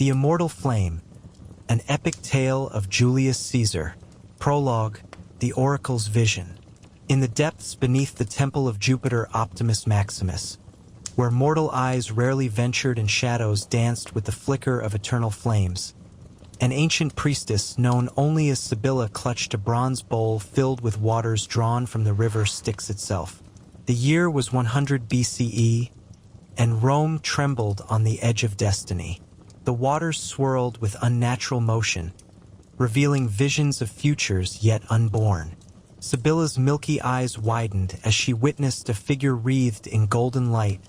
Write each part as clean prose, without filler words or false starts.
The Immortal Flame, an epic tale of Julius Caesar. Prologue, the Oracle's Vision. In the depths beneath the temple of Jupiter Optimus Maximus, where mortal eyes rarely ventured and shadows danced with the flicker of eternal flames, an ancient priestess known only as Sibylla clutched a bronze bowl filled with waters drawn from the river Styx itself. The year was 100 BCE, and Rome trembled on the edge of destiny. The waters swirled with unnatural motion, revealing visions of futures yet unborn. Sibylla's milky eyes widened as she witnessed a figure wreathed in golden light,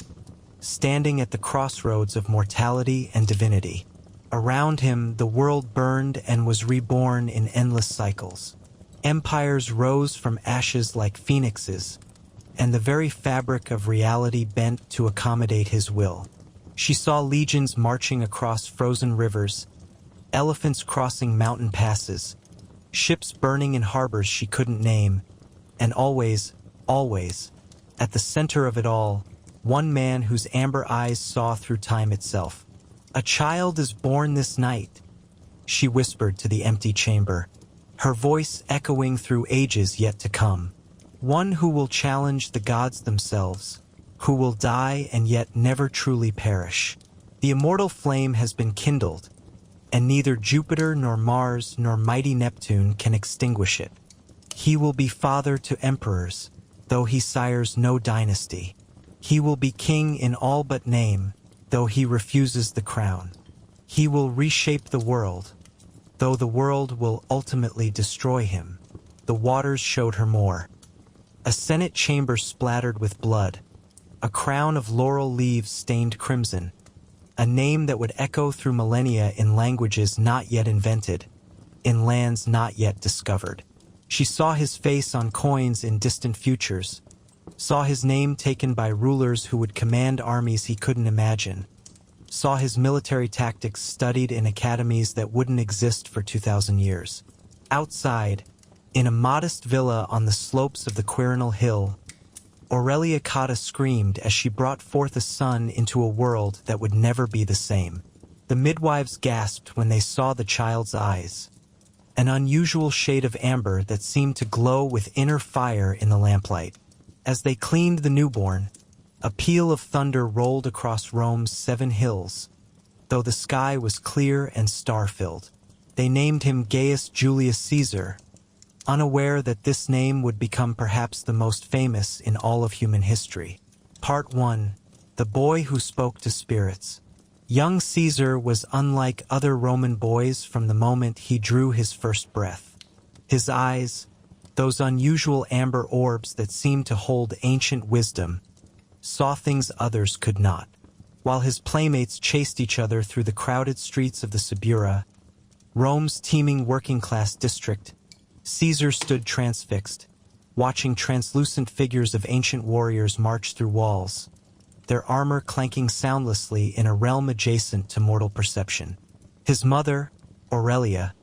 standing at the crossroads of mortality and divinity. Around him, the world burned and was reborn in endless cycles. Empires rose from ashes like phoenixes, and the very fabric of reality bent to accommodate his will. She saw legions marching across frozen rivers, elephants crossing mountain passes, ships burning in harbors she couldn't name, and always, at the center of it all, one man whose amber eyes saw through time itself. "A child is born this night," she whispered to the empty chamber, her voice echoing through ages yet to come. "One who will challenge the gods themselves, who will die and yet never truly perish. The immortal flame has been kindled, and neither Jupiter nor Mars nor mighty Neptune can extinguish it. He will be father to emperors, though he sires no dynasty. He will be king in all but name, though he refuses the crown. He will reshape the world, though the world will ultimately destroy him." The waters showed her more. A senate chamber splattered with blood, a crown of laurel leaves stained crimson, a name that would echo through millennia in languages not yet invented, in lands not yet discovered. She saw his face on coins in distant futures, saw his name taken by rulers who would command armies he couldn't imagine, saw his military tactics studied in academies that wouldn't exist for 2,000 years. Outside, in a modest villa on the slopes of the Quirinal Hill, Aurelia Cotta screamed as she brought forth a son into a world that would never be the same. The midwives gasped when they saw the child's eyes, an unusual shade of amber that seemed to glow with inner fire in the lamplight. As they cleaned the newborn, a peal of thunder rolled across Rome's 7 hills, though the sky was clear and star-filled. They named him Gaius Julius Caesar, unaware that this name would become perhaps the most famous in all of human history. Part 1. The Boy Who Spoke to Spirits. Young Caesar was unlike other Roman boys from the moment he drew his first breath. His eyes, those unusual amber orbs that seemed to hold ancient wisdom, saw things others could not. While his playmates chased each other through the crowded streets of the Suburra, Rome's teeming working-class district, Caesar stood transfixed, watching translucent figures of ancient warriors march through walls, their armor clanking soundlessly in a realm adjacent to mortal perception. His mother, Aurelia,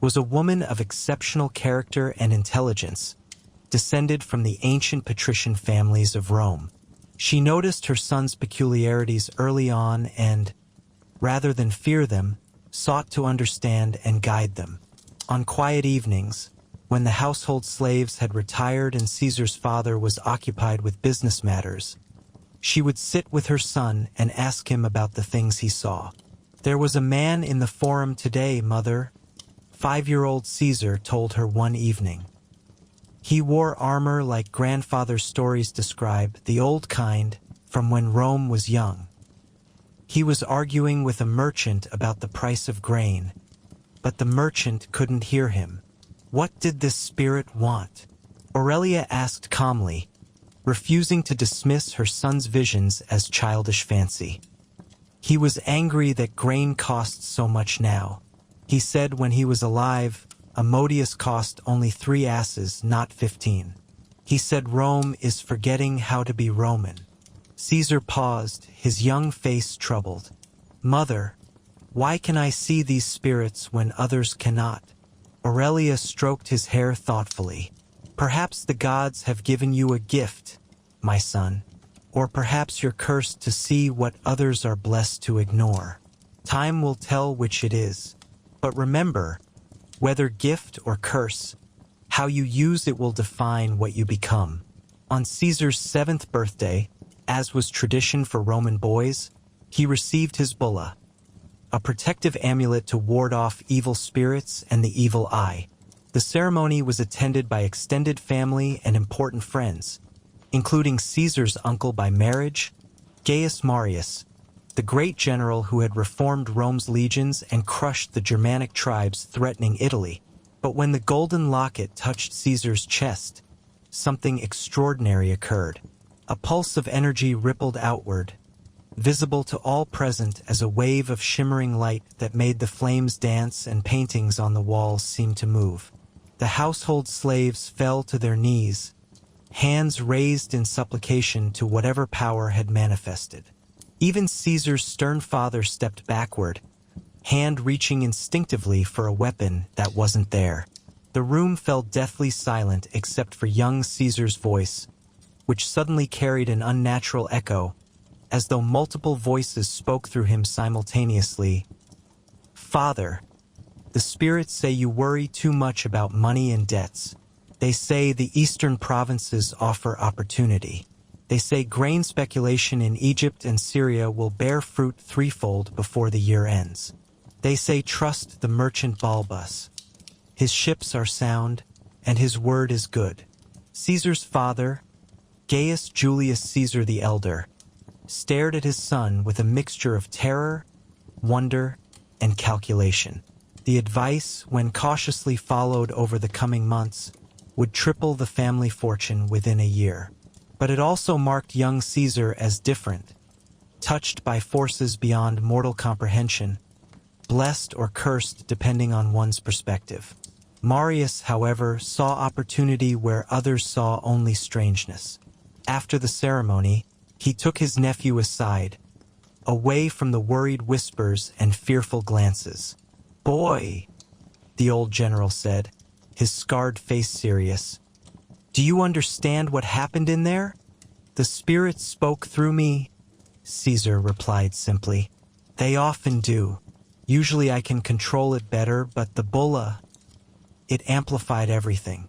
was a woman of exceptional character and intelligence, descended from the ancient patrician families of Rome. She noticed her son's peculiarities early on and, rather than fear them, sought to understand and guide them. On quiet evenings, when the household slaves had retired and Caesar's father was occupied with business matters, she would sit with her son and ask him about the things he saw. "There was a man in the forum today, Mother," 5-year-old Caesar told her one evening. "He wore armor like grandfather's stories describe, the old kind, from when Rome was young. He was arguing with a merchant about the price of grain, but the merchant couldn't hear him. What did this spirit want?" Aurelia asked calmly, refusing to dismiss her son's visions as childish fancy. "He was angry that grain costs so much now. He said when he was alive, a modius cost only 3 asses, not 15. He said Rome is forgetting how to be Roman." Caesar paused, his young face troubled. "Mother, why can I see these spirits when others cannot?" Aurelia stroked his hair thoughtfully. "Perhaps the gods have given you a gift, my son, or perhaps you're cursed to see what others are blessed to ignore." Time will tell which it is. But remember, whether gift or curse, how you use it will define what you become. On Caesar's 7th birthday, as was tradition for Roman boys, he received his bulla, a protective amulet to ward off evil spirits and the evil eye. The ceremony was attended by extended family and important friends, including Caesar's uncle by marriage, Gaius Marius, the great general who had reformed Rome's legions and crushed the Germanic tribes threatening Italy. But when the golden locket touched Caesar's chest, something extraordinary occurred. A pulse of energy rippled outward, visible to all present as a wave of shimmering light that made the flames dance and paintings on the walls seem to move. The household slaves fell to their knees, hands raised in supplication to whatever power had manifested. Even Caesar's stern father stepped backward, hand reaching instinctively for a weapon that wasn't there. The room fell deathly silent except for young Caesar's voice, which suddenly carried an unnatural echo, as though multiple voices spoke through him simultaneously. "Father, the spirits say you worry too much about money and debts. They say the eastern provinces offer opportunity. They say grain speculation in Egypt and Syria will bear fruit threefold before the year ends. They say trust the merchant Balbus. His ships are sound, and his word is good." Caesar's father, Gaius Julius Caesar the Elder, stared at his son with a mixture of terror, wonder, and calculation. The advice, when cautiously followed over the coming months, would triple the family fortune within a year. But it also marked young Caesar as different, touched by forces beyond mortal comprehension, blessed or cursed depending on one's perspective. Marius, however, saw opportunity where others saw only strangeness. After the ceremony, he took his nephew aside, away from the worried whispers and fearful glances. "Boy," the old general said, his scarred face serious, "do you understand what happened in there?" "The spirits spoke through me," Caesar replied simply. "They often do. Usually I can control it better, but the bulla, it amplified everything.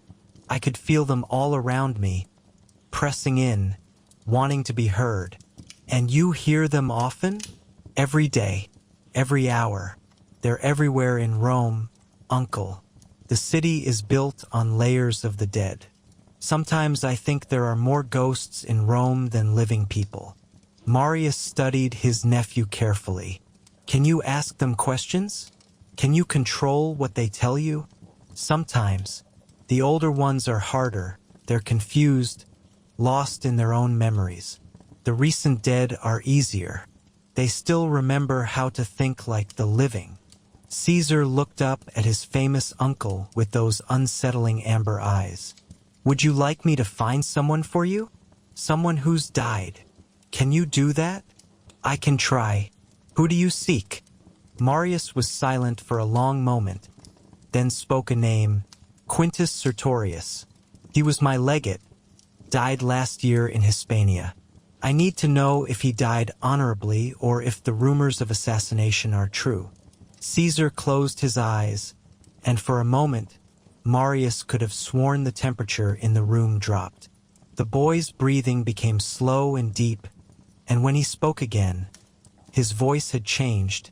I could feel them all around me, pressing in, wanting to be heard." "And you hear them often?" "Every day, every hour. They're everywhere in Rome, uncle. The city is built on layers of the dead. Sometimes I think there are more ghosts in Rome than living people." Marius studied his nephew carefully. "Can you ask them questions? Can you control what they tell you?" "Sometimes. The older ones are harder. They're confused, lost in their own memories. The recent dead are easier. They still remember how to think like the living." Caesar looked up at his famous uncle with those unsettling amber eyes. "Would you like me to find someone for you? Someone who's died? Can you do that?" "I can try. Who do you seek?" Marius was silent for a long moment, then spoke a name, Quintus Sertorius. "He was my legate, died last year in Hispania. I need to know if he died honorably or if the rumors of assassination are true." Caesar closed his eyes, and for a moment, Marius could have sworn the temperature in the room dropped. The boy's breathing became slow and deep, and when he spoke again, his voice had changed,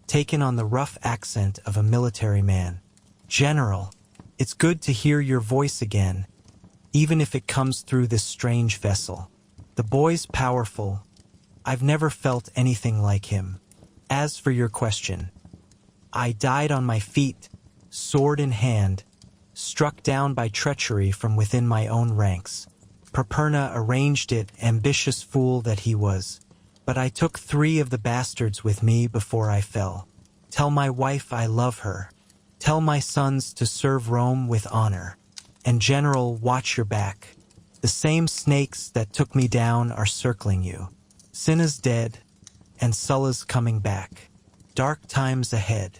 taken on the rough accent of a military man. "General, it's good to hear your voice again, even if it comes through this strange vessel. The boy's powerful. I've never felt anything like him. As for your question, I died on my feet, sword in hand, struck down by treachery from within my own ranks. Properna arranged it, ambitious fool that he was. But I took 3 of the bastards with me before I fell. Tell my wife I love her. Tell my sons to serve Rome with honor. And General, watch your back. The same snakes that took me down are circling you. Cinna's dead, and Sulla's coming back. Dark times ahead."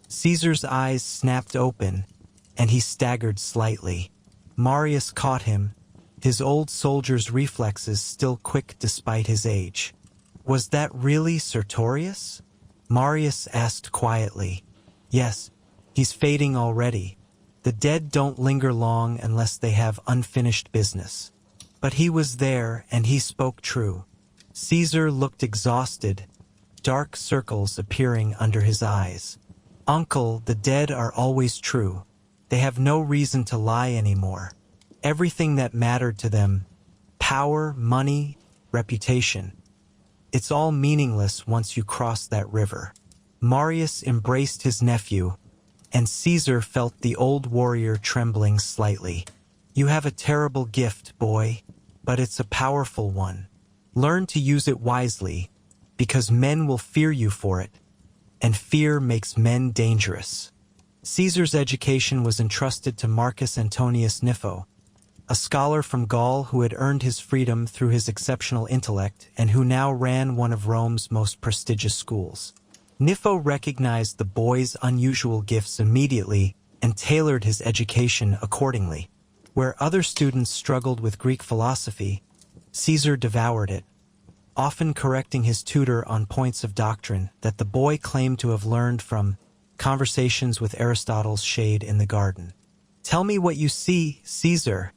Caesar's eyes snapped open, and he staggered slightly. Marius caught him, his old soldier's reflexes still quick despite his age. "Was that really Sertorius?" Marius asked quietly. Yes, he's fading already. The dead don't linger long unless they have unfinished business. But he was there, and he spoke true. Caesar looked exhausted, dark circles appearing under his eyes. Uncle, the dead are always true. They have no reason to lie anymore. Everything that mattered to them, power, money, reputation, it's all meaningless once you cross that river. Marius embraced his nephew, and Caesar felt the old warrior trembling slightly. You have a terrible gift, boy, but it's a powerful one. Learn to use it wisely, because men will fear you for it, and fear makes men dangerous. Caesar's education was entrusted to Marcus Antonius Nifo, a scholar from Gaul who had earned his freedom through his exceptional intellect and who now ran one of Rome's most prestigious schools. Nifo recognized the boy's unusual gifts immediately and tailored his education accordingly. Where other students struggled with Greek philosophy, Caesar devoured it, often correcting his tutor on points of doctrine that the boy claimed to have learned from Conversations with Aristotle's Shade in the Garden. "Tell me what you see, Caesar,"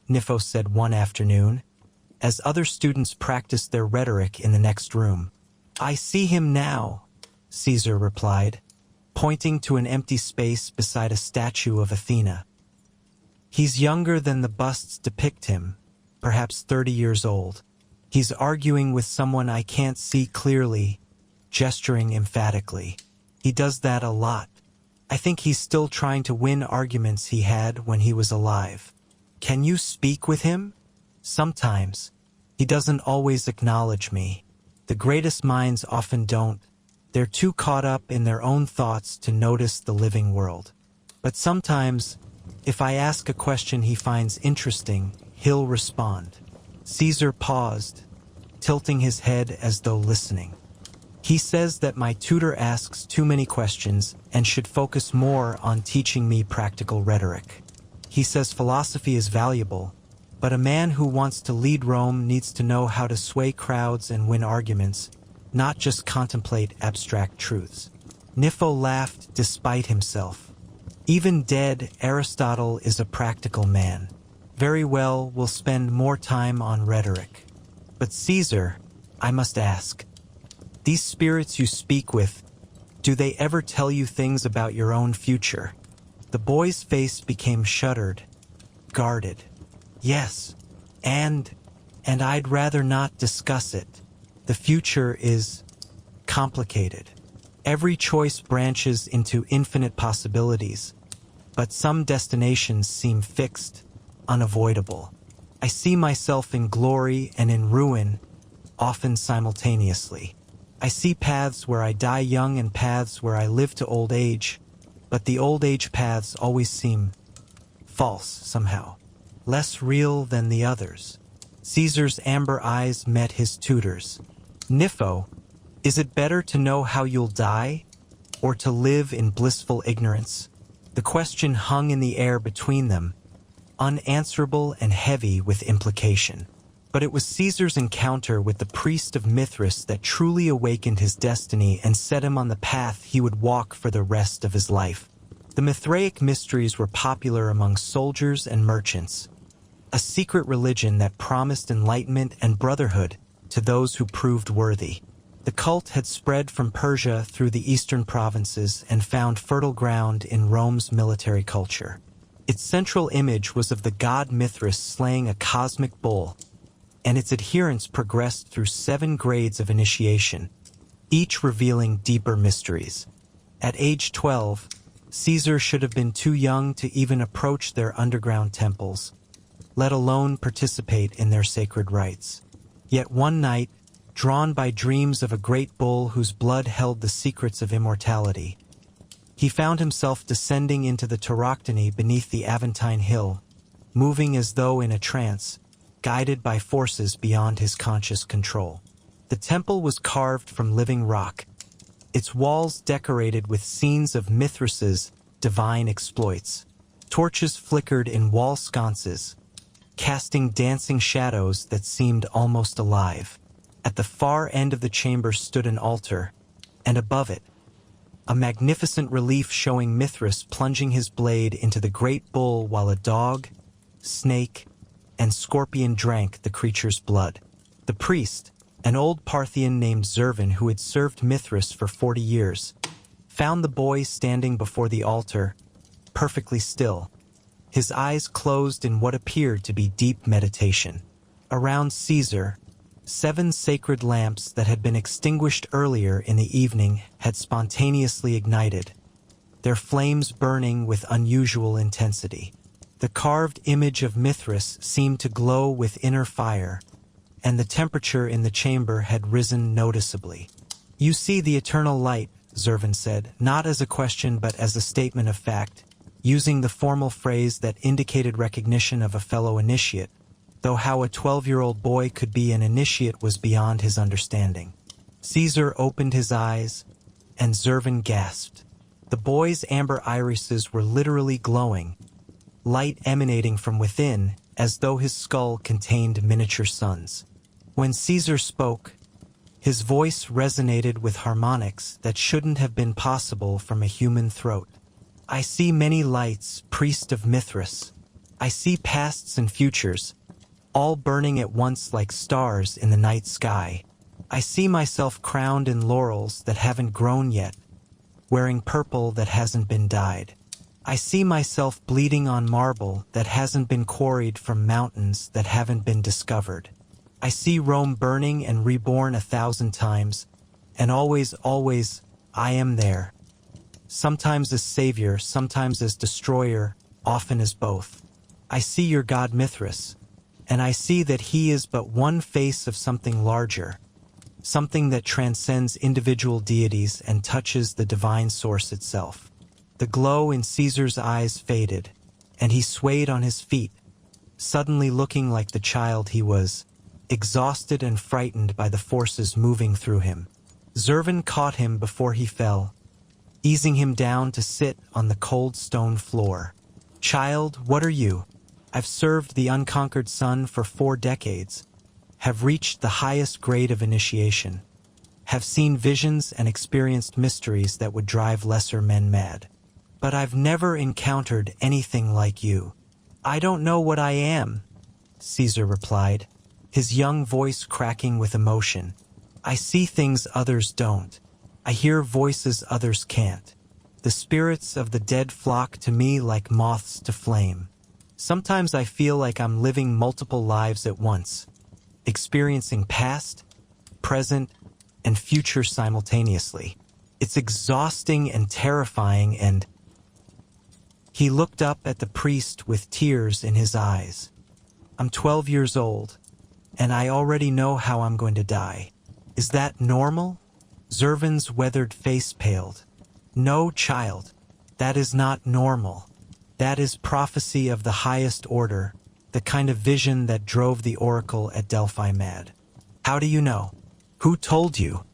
Nifo said one afternoon, as other students practiced their rhetoric in the next room. "I see him now," Caesar replied, pointing to an empty space beside a statue of Athena. "He's younger than the busts depict him, perhaps 30 years old. He's arguing with someone I can't see clearly, gesturing emphatically. He does that a lot. I think he's still trying to win arguments he had when he was alive. Can you speak with him? Sometimes. He doesn't always acknowledge me. The greatest minds often don't. They're too caught up in their own thoughts to notice the living world. But sometimes, if I ask a question he finds interesting, he'll respond." Caesar paused, tilting his head as though listening. "He says that my tutor asks too many questions and should focus more on teaching me practical rhetoric. He says philosophy is valuable, but a man who wants to lead Rome needs to know how to sway crowds and win arguments, not just contemplate abstract truths." Nifo laughed despite himself. "Even dead, Aristotle is a practical man. Very well, we'll spend more time on rhetoric. But Caesar, I must ask, these spirits you speak with, do they ever tell you things about your own future?" The boy's face became shuttered, guarded. "Yes, and I'd rather not discuss it. The future is complicated. Every choice branches into infinite possibilities, but some destinations seem fixed, unavoidable. I see myself in glory and in ruin, often simultaneously. I see paths where I die young and paths where I live to old age, but the old age paths always seem false somehow, less real than the others." Caesar's amber eyes met his tutor's. "Nifo, is it better to know how you'll die, or to live in blissful ignorance?" The question hung in the air between them, unanswerable and heavy with implication. But it was Caesar's encounter with the priest of Mithras that truly awakened his destiny and set him on the path he would walk for the rest of his life. The Mithraic mysteries were popular among soldiers and merchants, a secret religion that promised enlightenment and brotherhood to those who proved worthy. The cult had spread from Persia through the eastern provinces and found fertile ground in Rome's military culture. Its central image was of the god Mithras slaying a cosmic bull, and its adherents progressed through 7 grades of initiation, each revealing deeper mysteries. At age 12, Caesar should have been too young to even approach their underground temples, let alone participate in their sacred rites. Yet one night, drawn by dreams of a great bull whose blood held the secrets of immortality, he found himself descending into the Tauroctony beneath the Aventine Hill, moving as though in a trance, guided by forces beyond his conscious control. The temple was carved from living rock, its walls decorated with scenes of Mithras's divine exploits. Torches flickered in wall sconces, casting dancing shadows that seemed almost alive. At the far end of the chamber stood an altar, and above it, a magnificent relief showing Mithras plunging his blade into the great bull while a dog, snake, and scorpion drank the creature's blood. The priest, an old Parthian named Zervan who had served Mithras for 40 years, found the boy standing before the altar, perfectly still, his eyes closed in what appeared to be deep meditation. Around Caesar, 7 sacred lamps that had been extinguished earlier in the evening had spontaneously ignited, their flames burning with unusual intensity. The carved image of Mithras seemed to glow with inner fire, and the temperature in the chamber had risen noticeably. "You see the eternal light," Zervan said, not as a question but as a statement of fact, using the formal phrase that indicated recognition of a fellow initiate, though how a 12-year-old boy could be an initiate was beyond his understanding. Caesar opened his eyes, and Zervan gasped. The boy's amber irises were literally glowing, light emanating from within as though his skull contained miniature suns. When Caesar spoke, his voice resonated with harmonics that shouldn't have been possible from a human throat. "I see many lights, priest of Mithras. I see pasts and futures, all burning at once like stars in the night sky. I see myself crowned in laurels that haven't grown yet, wearing purple that hasn't been dyed. I see myself bleeding on marble that hasn't been quarried from mountains that haven't been discovered. I see Rome burning and reborn 1,000 times, and always, always, I am there. Sometimes as savior, sometimes as destroyer, often as both. I see your god Mithras, and I see that he is but one face of something larger, something that transcends individual deities and touches the divine source itself." The glow in Caesar's eyes faded, and he swayed on his feet, suddenly looking like the child he was, exhausted and frightened by the forces moving through him. Zervan caught him before he fell, easing him down to sit on the cold stone floor. "Child, what are you? I've served the unconquered sun for 4 decades, have reached the highest grade of initiation, have seen visions and experienced mysteries that would drive lesser men mad. But I've never encountered anything like you." "I don't know what I am," Caesar replied, his young voice cracking with emotion. "I see things others don't. I hear voices others can't. The spirits of the dead flock to me like moths to flame. Sometimes I feel like I'm living multiple lives at once, experiencing past, present, and future simultaneously. It's exhausting and terrifying and—" He looked up at the priest with tears in his eyes. "I'm 12 years old, and I already know how I'm going to die. Is that normal?" Zervan's weathered face paled. "No, child, that is not normal. That is prophecy of the highest order, the kind of vision that drove the oracle at Delphi mad." "How do you know? Who told you?"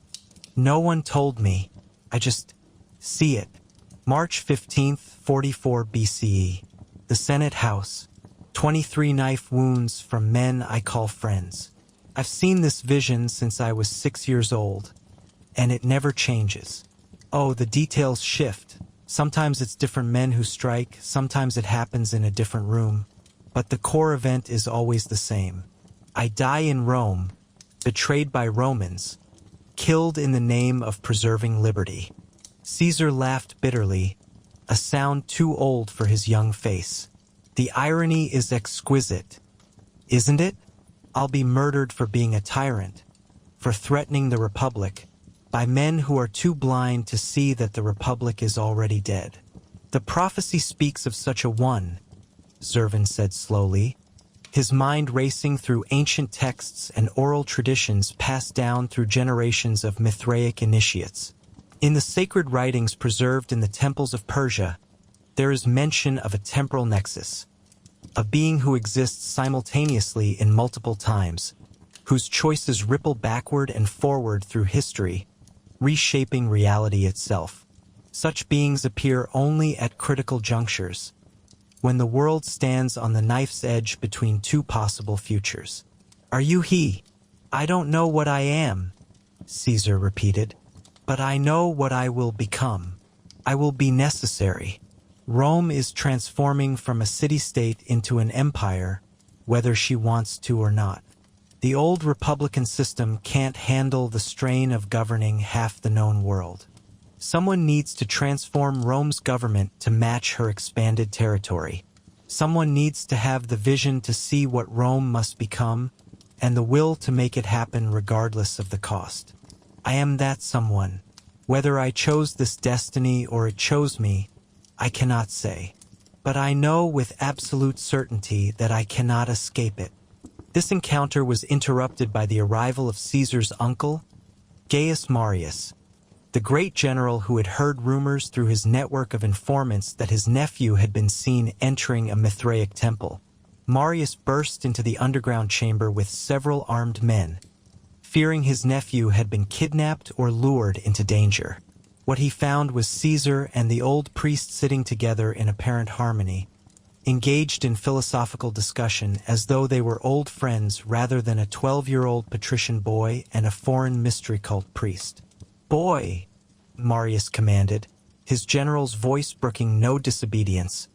"No one told me. I just see it." March 15th, 44 BCE. The Senate House. 23 knife wounds from men I call friends. I've seen this vision since I was 6 years old, and it never changes. Oh, the details shift. Sometimes it's different men who strike, sometimes it happens in a different room, but the core event is always the same. I die in Rome, betrayed by Romans, killed in the name of preserving liberty. Caesar laughed bitterly, a sound too old for his young face. "The irony is exquisite, isn't it? I'll be murdered for being a tyrant, for threatening the Republic, by men who are too blind to see that the Republic is already dead." "The prophecy speaks of such a one," Zervan said slowly, his mind racing through ancient texts and oral traditions passed down through generations of Mithraic initiates. "In the sacred writings preserved in the temples of Persia, there is mention of a temporal nexus, a being who exists simultaneously in multiple times, whose choices ripple backward and forward through history, reshaping reality itself. Such beings appear only at critical junctures, when the world stands on the knife's edge between 2 possible futures." "Are you he?" "I don't know what I am," Caesar repeated, But I know what I will become. I will be necessary. Rome is transforming from a city-state into an empire, whether she wants to or not. The old republican system can't handle the strain of governing half the known world. Someone needs to transform Rome's government to match her expanded territory. Someone needs to have the vision to see what Rome must become, and the will to make it happen regardless of the cost. I am that someone. Whether I chose this destiny or it chose me, I cannot say. But I know with absolute certainty that I cannot escape it. This encounter was interrupted by the arrival of Caesar's uncle, Gaius Marius, the great general who had heard rumors through his network of informants that his nephew had been seen entering a Mithraic temple. Marius burst into the underground chamber with several armed men, fearing his nephew had been kidnapped or lured into danger. What he found was Caesar and the old priest sitting together in apparent harmony, engaged in philosophical discussion as though they were old friends rather than a 12-year-old patrician boy and a foreign mystery cult priest. "Boy," Marius commanded, his general's voice brooking no disobedience.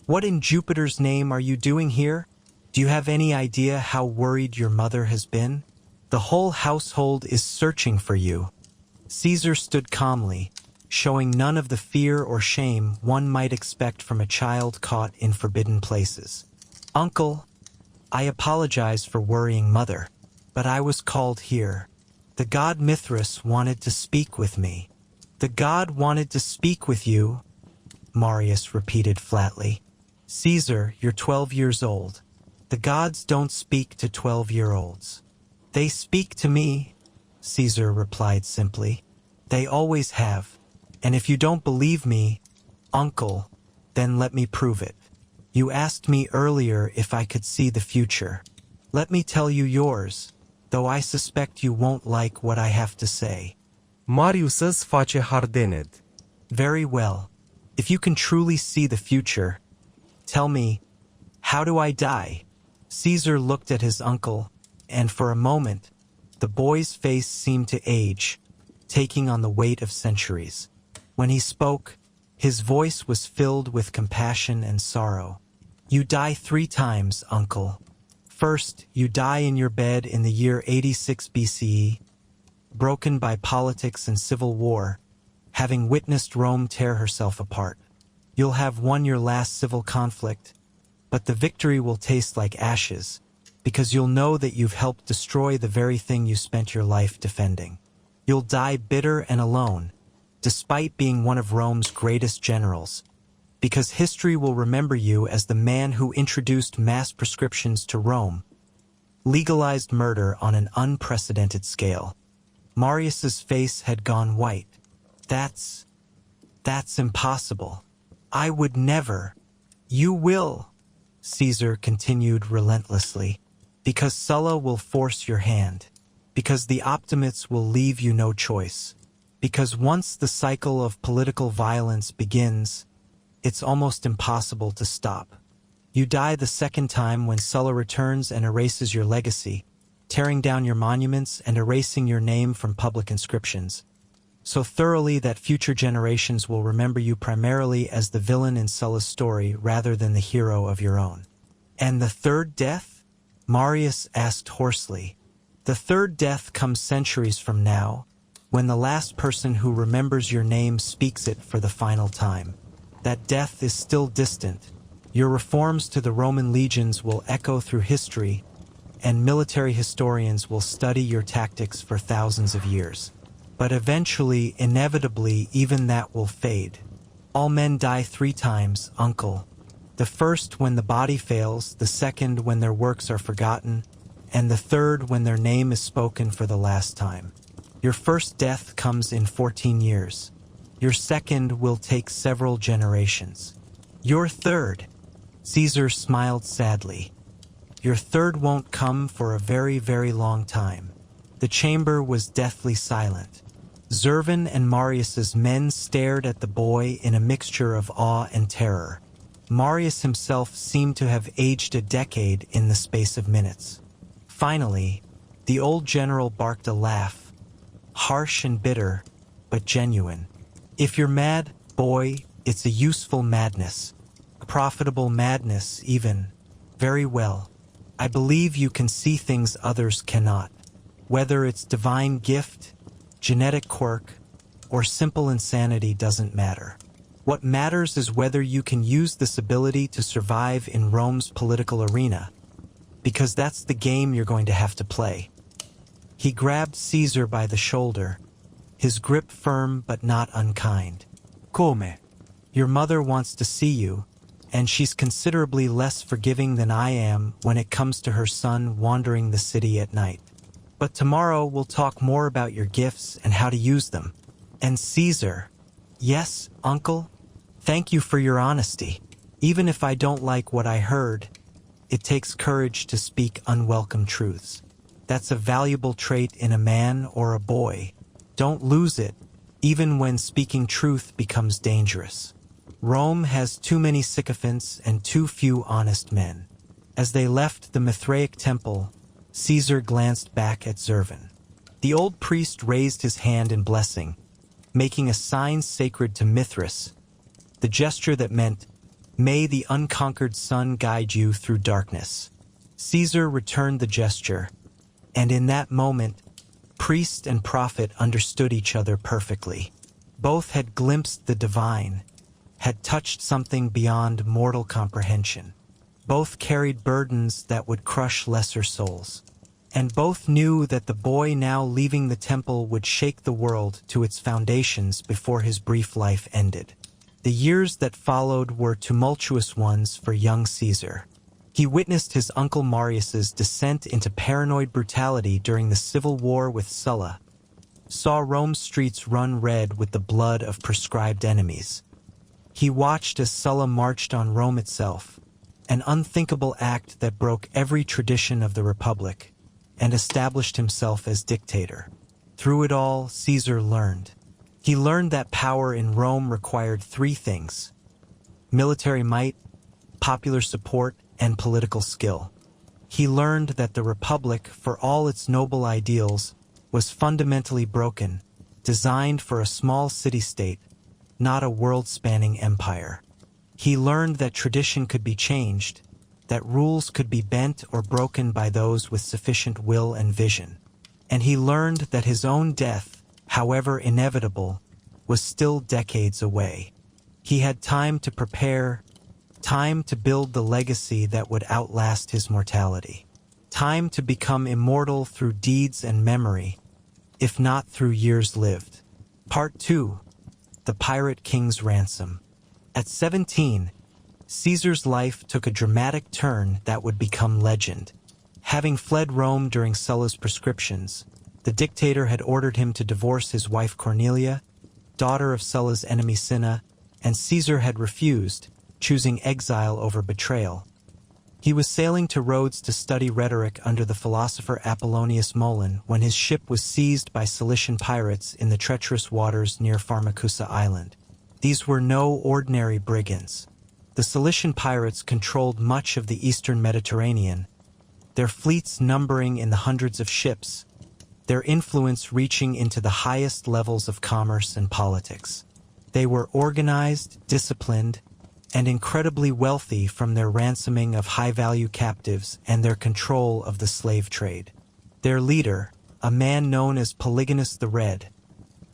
"What in Jupiter's name are you doing here? Do you have any idea how worried your mother has been? The whole household is searching for you." Caesar stood calmly, showing none of the fear or shame one might expect from a child caught in forbidden places. "Uncle, I apologize for worrying Mother, but I was called here. The god Mithras wanted to speak with me." "The god wanted to speak with you," Marius repeated flatly. "Caesar, you're 12 years old. The gods don't speak to 12-year-olds. "They speak to me," Caesar replied simply. "They always have. And if you don't believe me, uncle, then let me prove it. You asked me earlier if I could see the future. Let me tell you yours, though I suspect you won't like what I have to say." Marius îți face hardened. "Very well. If you can truly see the future, tell me, how do I die?" Caesar looked at his uncle, and for a moment, the boy's face seemed to age, taking on the weight of centuries. When he spoke, his voice was filled with compassion and sorrow. "You die 3 times, uncle. First, you die in your bed in the year 86 BCE, broken by politics and civil war, having witnessed Rome tear herself apart. You'll have won your last civil conflict, but the victory will taste like ashes, because you'll know that you've helped destroy the very thing you spent your life defending. You'll die bitter and alone, despite being one of Rome's greatest generals, because history will remember you as the man who introduced mass prescriptions to Rome, legalized murder on an unprecedented scale." Marius's face had gone white. That's impossible. I would never." "You will," Caesar continued relentlessly, "because Sulla will force your hand, because the Optimates will leave you no choice, because once the cycle of political violence begins, it's almost impossible to stop. You die the second time when Sulla returns and erases your legacy, tearing down your monuments and erasing your name from public inscriptions, so thoroughly that future generations will remember you primarily as the villain in Sulla's story rather than the hero of your own." "And the third death?" Marius asked hoarsely. "The third death comes centuries from now, when the last person who remembers your name speaks it for the final time. That death is still distant. Your reforms to the Roman legions will echo through history, and military historians will study your tactics for thousands of years. But eventually, inevitably, even that will fade. All men die 3 times, uncle. The first when the body fails, the second when their works are forgotten, and the third when their name is spoken for the last time. Your first death comes in 14 years. Your second will take several generations. Your third," Caesar smiled sadly, "your third won't come for a very, very long time." The chamber was deathly silent. Zervin and Marius's men stared at the boy in a mixture of awe and terror. Marius himself seemed to have aged a decade in the space of minutes. Finally, the old general barked a laugh, harsh and bitter, but genuine. If you're mad, boy, it's a useful madness. A profitable madness, even. Very well. I believe you can see things others cannot. Whether it's divine gift, genetic quirk, or simple insanity doesn't matter. What matters is whether you can use this ability to survive in Rome's political arena, because that's the game you're going to have to play. He grabbed Caesar by the shoulder, his grip firm but not unkind. Come? Your mother wants to see you, and she's considerably less forgiving than I am when it comes to her son wandering the city at night. But tomorrow we'll talk more about your gifts and how to use them. And Caesar, yes, uncle, thank you for your honesty. Even if I don't like what I heard, it takes courage to speak unwelcome truths. That's a valuable trait in a man or a boy. Don't lose it, even when speaking truth becomes dangerous. Rome has too many sycophants and too few honest men. As they left the Mithraic temple, Caesar glanced back at Zervan. The old priest raised his hand in blessing, making a sign sacred to Mithras, the gesture that meant, "May the unconquered sun guide you through darkness." Caesar returned the gesture, and in that moment, priest and prophet understood each other perfectly. Both had glimpsed the divine, had touched something beyond mortal comprehension. Both carried burdens that would crush lesser souls. And both knew that the boy now leaving the temple would shake the world to its foundations before his brief life ended. The years that followed were tumultuous ones for young Caesar. He witnessed his uncle Marius's descent into paranoid brutality during the civil war with Sulla, saw Rome's streets run red with the blood of proscribed enemies. He watched as Sulla marched on Rome itself, an unthinkable act that broke every tradition of the Republic, and established himself as dictator. Through it all, Caesar learned. He learned that power in Rome required three things: military might, popular support, and political skill. He learned that the Republic, for all its noble ideals, was fundamentally broken, designed for a small city-state, not a world-spanning empire. He learned that tradition could be changed, that rules could be bent or broken by those with sufficient will and vision. And he learned that his own death, however inevitable, was still decades away. He had time to prepare, time to build the legacy that would outlast his mortality, time to become immortal through deeds and memory, if not through years lived. Part 2. The Pirate King's Ransom. At 17, Caesar's life took a dramatic turn that would become legend. Having fled Rome during Sulla's proscriptions, the dictator had ordered him to divorce his wife Cornelia, daughter of Sulla's enemy Cinna, and Caesar had refused, choosing exile over betrayal. He was sailing to Rhodes to study rhetoric under the philosopher Apollonius Molon when his ship was seized by Cilician pirates in the treacherous waters near Pharmacusa Island. These were no ordinary brigands. The Cilician pirates controlled much of the eastern Mediterranean, their fleets numbering in the hundreds of ships, their influence reaching into the highest levels of commerce and politics. They were organized, disciplined, and incredibly wealthy from their ransoming of high-value captives and their control of the slave trade. Their leader, a man known as Polygonus the Red,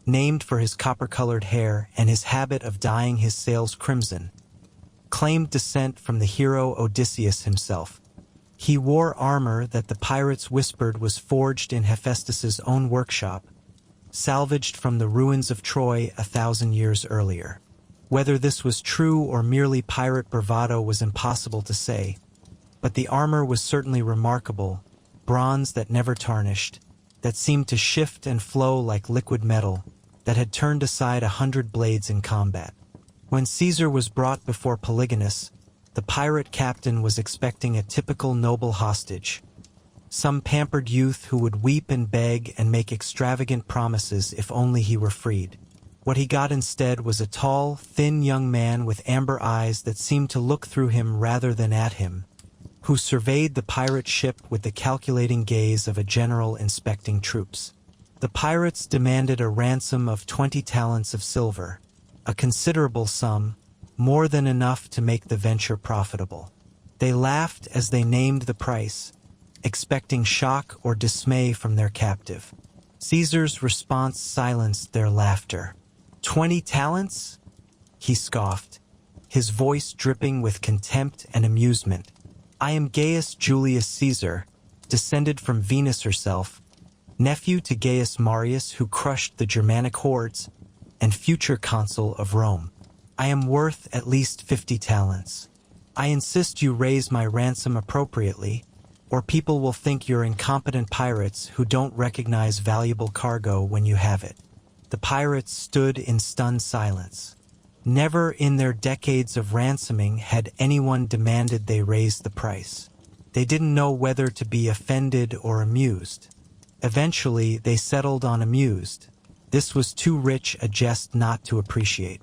named for his copper-colored hair and his habit of dyeing his sails crimson, claimed descent from the hero Odysseus himself. He wore armor that the pirates whispered was forged in Hephaestus's own workshop, salvaged from the ruins of Troy 1,000 years earlier. Whether this was true or merely pirate bravado was impossible to say, but the armor was certainly remarkable, bronze that never tarnished, that seemed to shift and flow like liquid metal, that had turned aside 100 blades in combat. When Caesar was brought before Polygonus, the pirate captain was expecting a typical noble hostage, some pampered youth who would weep and beg and make extravagant promises if only he were freed. What he got instead was a tall, thin young man with amber eyes that seemed to look through him rather than at him, who surveyed the pirate ship with the calculating gaze of a general inspecting troops. The pirates demanded a ransom of 20 talents of silver, a considerable sum, more than enough to make the venture profitable. They laughed as they named the price, expecting shock or dismay from their captive. Caesar's response silenced their laughter. 20 talents? He scoffed, his voice dripping with contempt and amusement. I am Gaius Julius Caesar, descended from Venus herself, nephew to Gaius Marius who crushed the Germanic hordes, and future consul of Rome. I am worth at least 50 talents. I insist you raise my ransom appropriately, or people will think you're incompetent pirates who don't recognize valuable cargo when you have it. The pirates stood in stunned silence. Never in their decades of ransoming had anyone demanded they raise the price. They didn't know whether to be offended or amused. Eventually, they settled on amused. This was too rich a jest not to appreciate.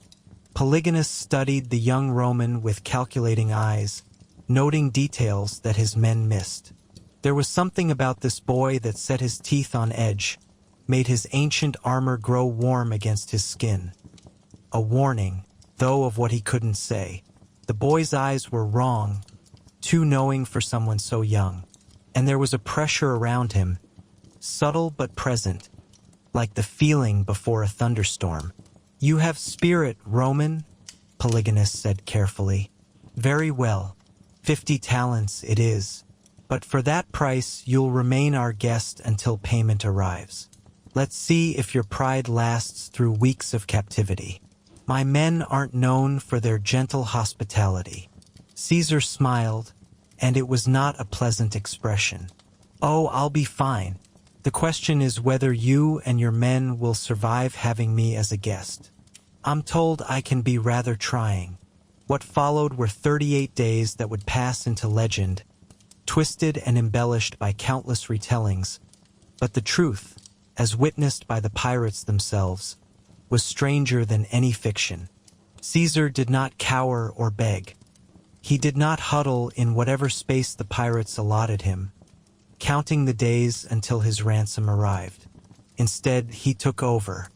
Polygonus studied the young Roman with calculating eyes, noting details that his men missed. There was something about this boy that set his teeth on edge, made his ancient armor grow warm against his skin. A warning, though, of what he couldn't say. The boy's eyes were wrong, too knowing for someone so young, and there was a pressure around him, subtle but present, like the feeling before a thunderstorm. You have spirit, Roman, Polygonus said carefully. Very well, 50 talents it is, but for that price you'll remain our guest until payment arrives. Let's see if your pride lasts through weeks of captivity. My men aren't known for their gentle hospitality. Caesar smiled, and it was not a pleasant expression. Oh, I'll be fine. The question is whether you and your men will survive having me as a guest. I'm told I can be rather trying. What followed were 38 days that would pass into legend, twisted and embellished by countless retellings, but the truth, as witnessed by the pirates themselves, was stranger than any fiction. Caesar did not cower or beg. He did not huddle in whatever space the pirates allotted him, counting the days until his ransom arrived. Instead, he took over.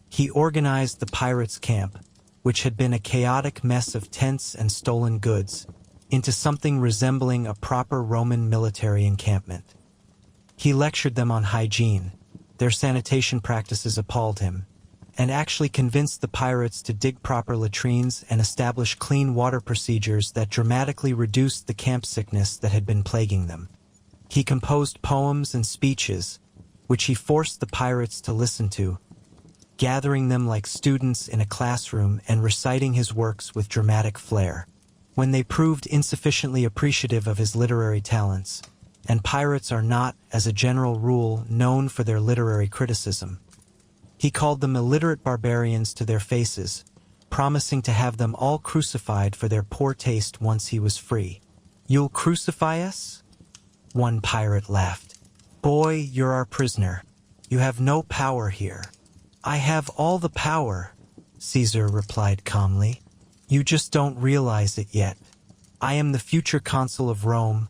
He organized the pirates' camp, which had been a chaotic mess of tents and stolen goods, into something resembling a proper Roman military encampment. He lectured them on hygiene. Their sanitation practices appalled him, and actually convinced the pirates to dig proper latrines and establish clean water procedures that dramatically reduced the camp sickness that had been plaguing them. He composed poems and speeches, which he forced the pirates to listen to, gathering them like students in a classroom and reciting his works with dramatic flair. When they proved insufficiently appreciative of his literary talents, and pirates are not, as a general rule, known for their literary criticism, he called them illiterate barbarians to their faces, promising to have them all crucified for their poor taste once he was free. You'll crucify us? One pirate laughed. Boy, you're our prisoner. You have no power here. I have all the power, Caesar replied calmly. You just don't realize it yet. I am the future consul of Rome,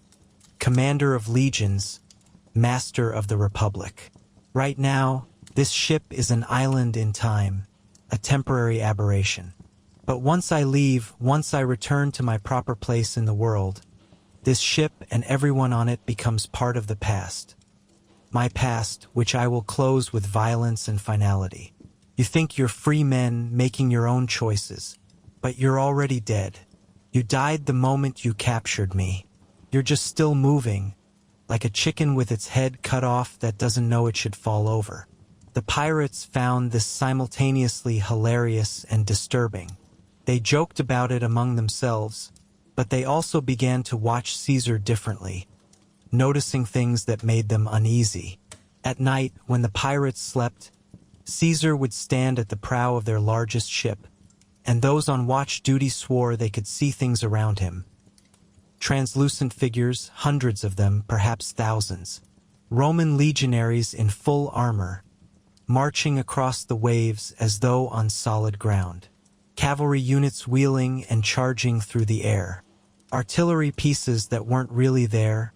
commander of legions, master of the Republic. Right now, this ship is an island in time, a temporary aberration. But once I leave, once I return to my proper place in the world, this ship and everyone on it becomes part of the past. My past, which I will close with violence and finality. You think you're free men making your own choices, but you're already dead. You died the moment you captured me. You're just still moving, like a chicken with its head cut off that doesn't know it should fall over. The pirates found this simultaneously hilarious and disturbing. They joked about it among themselves, but they also began to watch Caesar differently, noticing things that made them uneasy. At night, when the pirates slept, Caesar would stand at the prow of their largest ship, and those on watch duty swore they could see things around him. Translucent figures, hundreds of them, perhaps thousands. Roman legionaries in full armor, marching across the waves as though on solid ground. Cavalry units wheeling and charging through the air. Artillery pieces that weren't really there,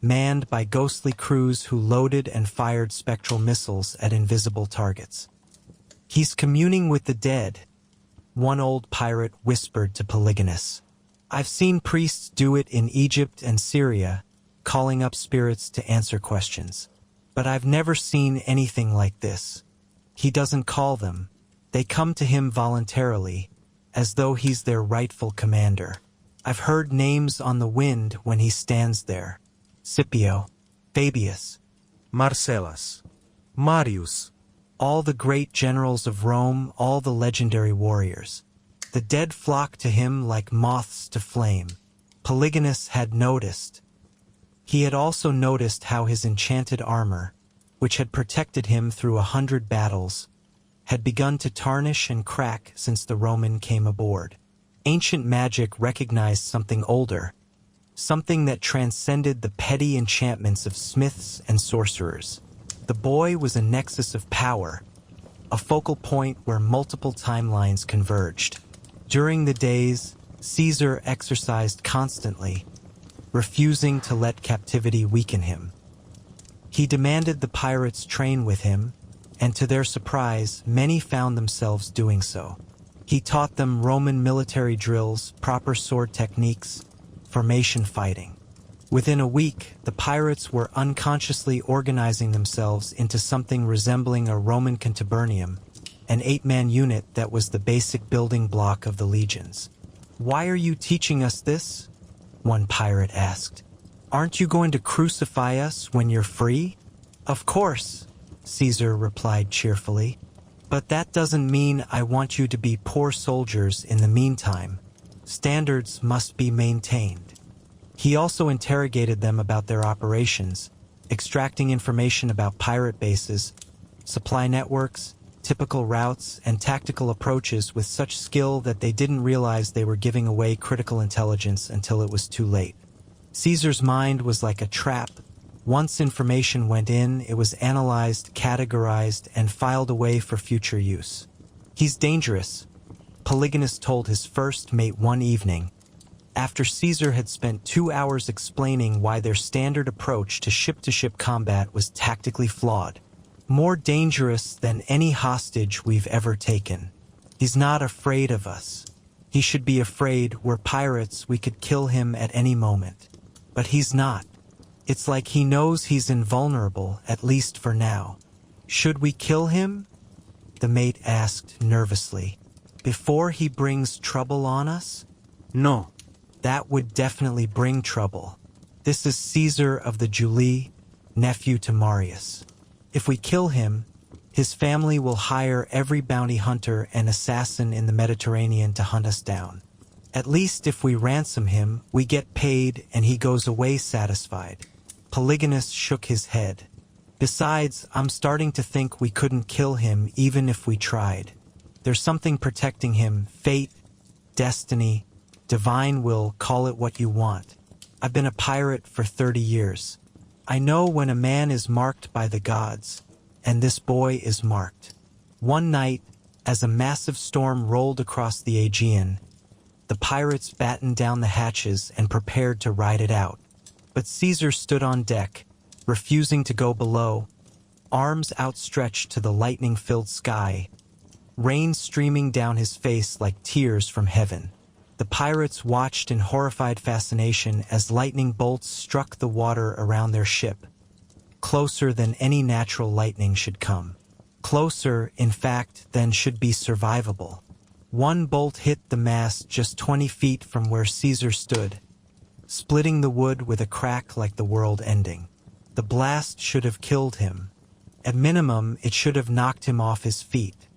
manned by ghostly crews who loaded and fired spectral missiles at invisible targets. "He's communing with the dead," one old pirate whispered to Polygonus. "I've seen priests do it in Egypt and Syria, calling up spirits to answer questions. But I've never seen anything like this. He doesn't call them. They come to him voluntarily, as though he's their rightful commander. I've heard names on the wind when he stands there. Scipio, Fabius, Marcellus, Marius, all the great generals of Rome, all the legendary warriors. The dead flock to him like moths to flame." Polygonus had noticed. He had also noticed how his enchanted armor, which had protected him through 100 battles, had begun to tarnish and crack since the Roman came aboard. Ancient magic recognized something older, something that transcended the petty enchantments of smiths and sorcerers. The boy was a nexus of power, a focal point where multiple timelines converged. During the days, Caesar exercised constantly, refusing to let captivity weaken him. He demanded the pirates train with him, and to their surprise, many found themselves doing so. He taught them Roman military drills, proper sword techniques, formation fighting. Within a week, the pirates were unconsciously organizing themselves into something resembling a Roman contubernium, an 8-man unit that was the basic building block of the legions. "Why are you teaching us this?" one pirate asked. "Aren't you going to crucify us when you're free?" "Of course," Caesar replied cheerfully. "But that doesn't mean I want you to be poor soldiers in the meantime. Standards must be maintained." He also interrogated them about their operations, extracting information about pirate bases, supply networks, typical routes, and tactical approaches with such skill that they didn't realize they were giving away critical intelligence until it was too late. Caesar's mind was like a trap. Once information went in, it was analyzed, categorized, and filed away for future use. "He's dangerous," Polygonus told his first mate one evening, after Caesar had spent 2 hours explaining why their standard approach to ship-to-ship combat was tactically flawed. "More dangerous than any hostage we've ever taken. He's not afraid of us. He should be afraid we're pirates, we could kill him at any moment. But he's not. It's like he knows he's invulnerable, at least for now." "Should we kill him?" the mate asked nervously. "Before he brings trouble on us?" No. "That would definitely bring trouble. This is Caesar of the Julii, nephew to Marius. If we kill him, his family will hire every bounty hunter and assassin in the Mediterranean to hunt us down. At least if we ransom him, we get paid and he goes away satisfied." Polygonus shook his head. "Besides, I'm starting to think we couldn't kill him even if we tried. There's something protecting him, fate, destiny, divine will, call it what you want. I've been a pirate for 30 years. I know when a man is marked by the gods, and this boy is marked." One night, as a massive storm rolled across the Aegean, the pirates battened down the hatches and prepared to ride it out. But Caesar stood on deck, refusing to go below, arms outstretched to the lightning-filled sky, rain streaming down his face like tears from heaven. The pirates watched in horrified fascination as lightning bolts struck the water around their ship, closer than any natural lightning should come. Closer, in fact, than should be survivable. One bolt hit the mast just 20 feet from where Caesar stood, splitting the wood with a crack like the world ending. The blast should have killed him. At minimum, it should have knocked him off his feet.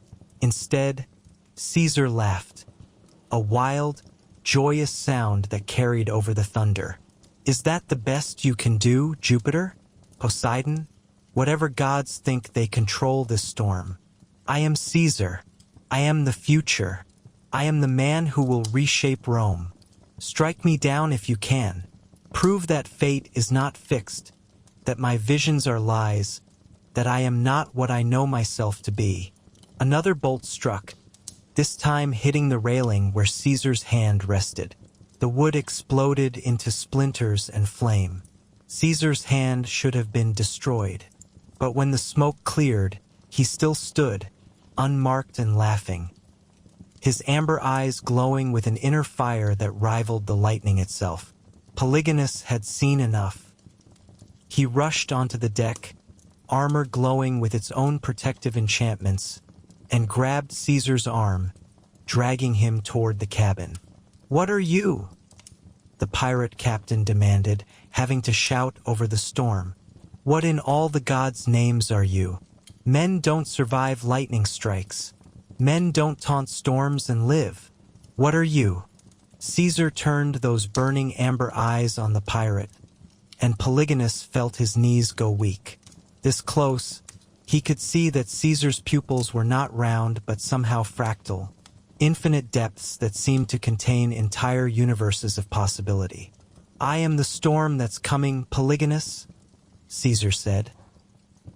Instead, Caesar laughed, a wild, joyous sound that carried over the thunder. "Is that the best you can do, Jupiter? Poseidon? Whatever gods think they control this storm. I am Caesar. I am the future. I am the man who will reshape Rome. Strike me down if you can. Prove that fate is not fixed, that my visions are lies, that I am not what I know myself to be." Another bolt struck, this time hitting the railing where Caesar's hand rested. The wood exploded into splinters and flame. Caesar's hand should have been destroyed, but when the smoke cleared, he still stood, unmarked and laughing, his amber eyes glowing with an inner fire that rivaled the lightning itself. Polygonus had seen enough. He rushed onto the deck, armor glowing with its own protective enchantments, and grabbed Caesar's arm, dragging him toward the cabin. "What are you?" the pirate captain demanded, having to shout over the storm. "What in all the gods' names are you? Men don't survive lightning strikes. Men don't taunt storms and live. What are you?" Caesar turned those burning amber eyes on the pirate, and Polygonus felt his knees go weak. This close, he could see that Caesar's pupils were not round but somehow fractal, infinite depths that seemed to contain entire universes of possibility. "I am the storm that's coming, Polygonus," Caesar said,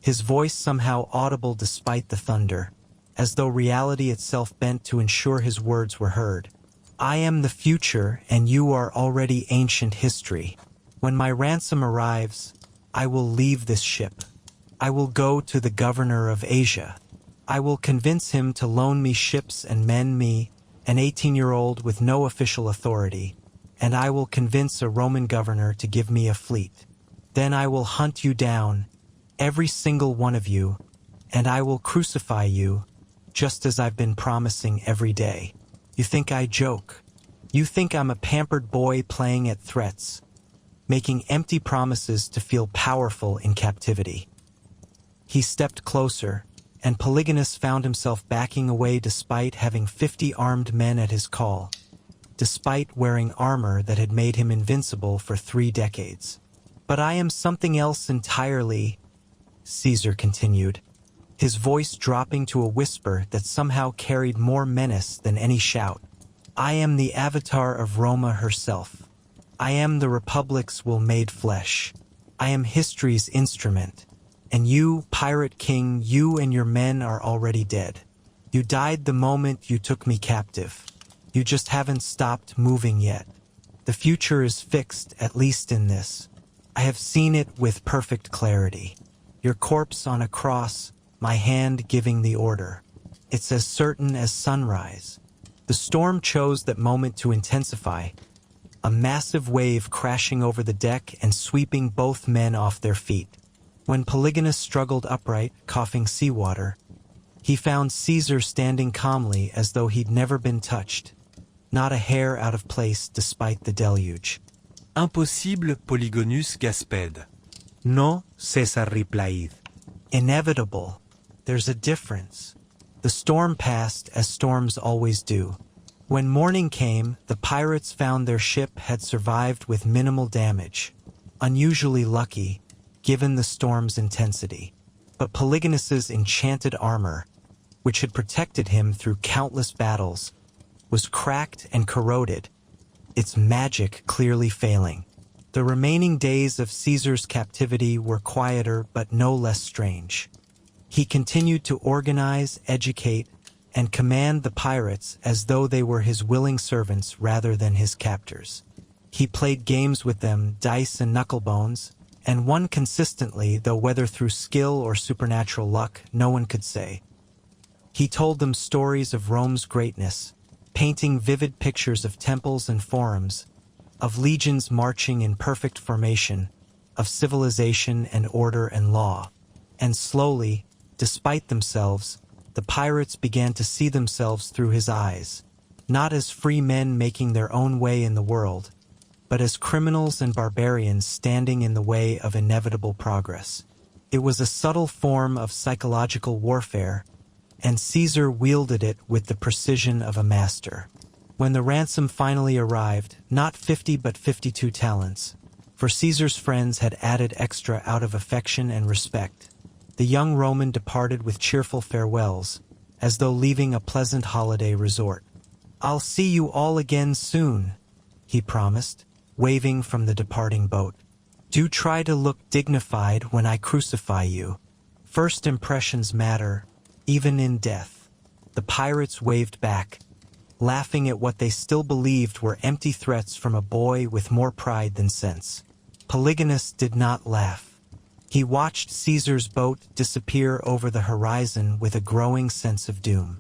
his voice somehow audible despite the thunder, as though reality itself bent to ensure his words were heard. "I am the future, and you are already ancient history. When my ransom arrives, I will leave this ship. I will go to the governor of Asia. I will convince him to loan me ships and men, me, an 18-year-old with no official authority, and I will convince a Roman governor to give me a fleet. Then I will hunt you down, every single one of you, and I will crucify you, just as I've been promising every day. You think I joke? You think I'm a pampered boy playing at threats, making empty promises to feel powerful in captivity." He stepped closer, and Polygonus found himself backing away despite having 50 armed men at his call, despite wearing armor that had made him invincible for 3 decades. "But I am something else entirely," Caesar continued, his voice dropping to a whisper that somehow carried more menace than any shout. "I am the avatar of Roma herself. I am the Republic's will made flesh. I am history's instrument. And you, pirate king, you and your men are already dead. You died the moment you took me captive. You just haven't stopped moving yet. The future is fixed, at least in this. I have seen it with perfect clarity. Your corpse on a cross, my hand giving the order. It's as certain as sunrise." The storm chose that moment to intensify, a massive wave crashing over the deck and sweeping both men off their feet. When Polygonus struggled upright, coughing seawater, he found Caesar standing calmly as though he'd never been touched, not a hair out of place despite the deluge. Impossible, Polygonus gasped. No, Caesar replied. Inevitable. There's a difference. The storm passed as storms always do. When morning came, the pirates found their ship had survived with minimal damage, unusually lucky, given the storm's intensity. But Polygonus's enchanted armor, which had protected him through countless battles, was cracked and corroded, its magic clearly failing. The remaining days of Caesar's captivity were quieter but no less strange. He continued to organize, educate, and command the pirates as though they were his willing servants rather than his captors. He played games with them, dice and knucklebones, and won consistently, though whether through skill or supernatural luck, no one could say. He told them stories of Rome's greatness, painting vivid pictures of temples and forums, of legions marching in perfect formation, of civilization and order and law. And slowly, despite themselves, the pirates began to see themselves through his eyes, not as free men making their own way in the world, but as criminals and barbarians standing in the way of inevitable progress. It was a subtle form of psychological warfare, and Caesar wielded it with the precision of a master. When the ransom finally arrived, not 50 but 52 talents, for Caesar's friends had added extra out of affection and respect, the young Roman departed with cheerful farewells, as though leaving a pleasant holiday resort. "I'll see you all again soon," he promised, waving from the departing boat. "Do try to look dignified when I crucify you. First impressions matter, even in death." The pirates waved back, laughing at what they still believed were empty threats from a boy with more pride than sense. Polygonus did not laugh. He watched Caesar's boat disappear over the horizon with a growing sense of doom.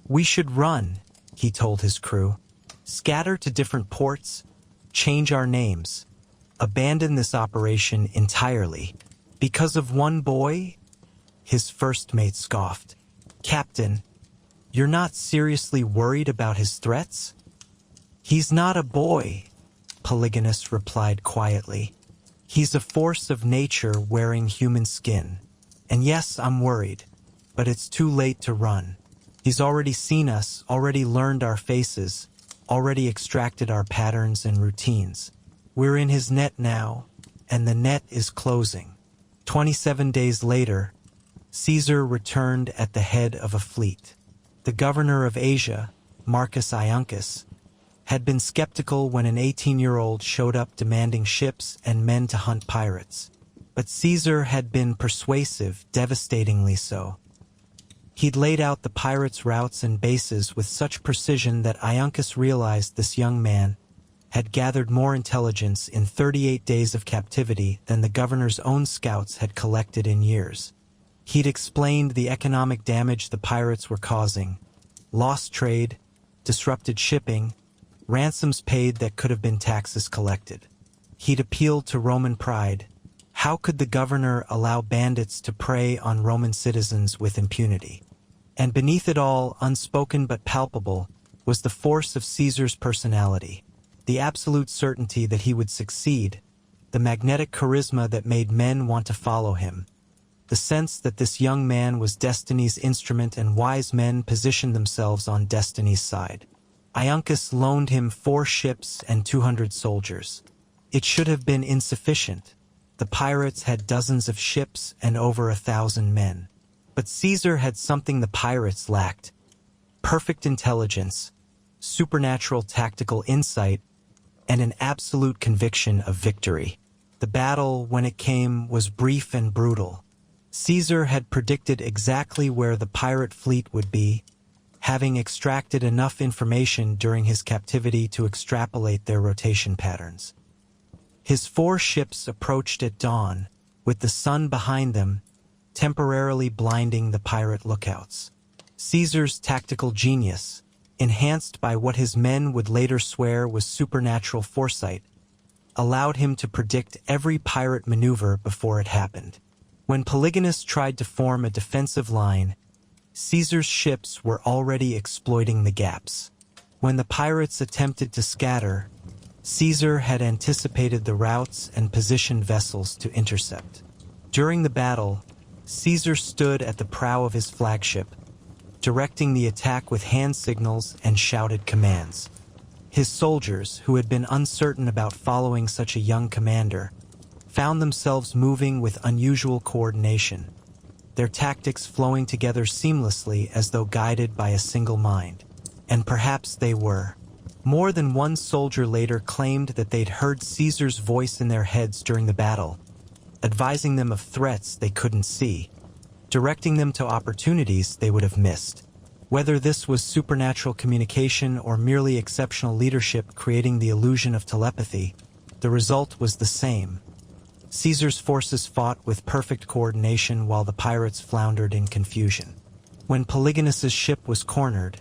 "We should run," he told his crew. "Scatter to different ports, change our names, abandon this operation entirely. Because of one boy?" His first mate scoffed. "Captain, you're not seriously worried about his threats?" "He's not a boy," Polygonus replied quietly. "He's a force of nature wearing human skin. And yes, I'm worried, but it's too late to run. He's already seen us, already learned our faces, already extracted our patterns and routines. We're in his net now, and the net is closing." 27 days later, Caesar returned at the head of a fleet. The governor of Asia, Marcus Iuncus, had been skeptical when an 18-year-old showed up demanding ships and men to hunt pirates. But Caesar had been persuasive, devastatingly so. He'd laid out the pirates' routes and bases with such precision that Iuncus realized this young man had gathered more intelligence in 38 days of captivity than the governor's own scouts had collected in years. He'd explained the economic damage the pirates were causing: lost trade, disrupted shipping, ransoms paid that could have been taxes collected. He'd appealed to Roman pride. How could the governor allow bandits to prey on Roman citizens with impunity? And beneath it all, unspoken but palpable, was the force of Caesar's personality, the absolute certainty that he would succeed, the magnetic charisma that made men want to follow him, the sense that this young man was destiny's instrument and wise men positioned themselves on destiny's side. Iuncus loaned him 4 ships and 200 soldiers. It should have been insufficient. The pirates had dozens of ships and over 1,000 men. But Caesar had something the pirates lacked: perfect intelligence, supernatural tactical insight, and an absolute conviction of victory. The battle, when it came, was brief and brutal. Caesar had predicted exactly where the pirate fleet would be, having extracted enough information during his captivity to extrapolate their rotation patterns. His 4 ships approached at dawn, with the sun behind them, temporarily blinding the pirate lookouts. Caesar's tactical genius, enhanced by what his men would later swear was supernatural foresight, allowed him to predict every pirate maneuver before it happened. When Polygonus tried to form a defensive line, Caesar's ships were already exploiting the gaps. When the pirates attempted to scatter, Caesar had anticipated the routes and positioned vessels to intercept. During the battle, Caesar stood at the prow of his flagship, directing the attack with hand signals and shouted commands. His soldiers, who had been uncertain about following such a young commander, found themselves moving with unusual coordination, their tactics flowing together seamlessly as though guided by a single mind. And perhaps they were. More than one soldier later claimed that they'd heard Caesar's voice in their heads during the battle, advising them of threats they couldn't see, directing them to opportunities they would have missed. Whether this was supernatural communication or merely exceptional leadership creating the illusion of telepathy, the result was the same. Caesar's forces fought with perfect coordination while the pirates floundered in confusion. When Polygonus's ship was cornered,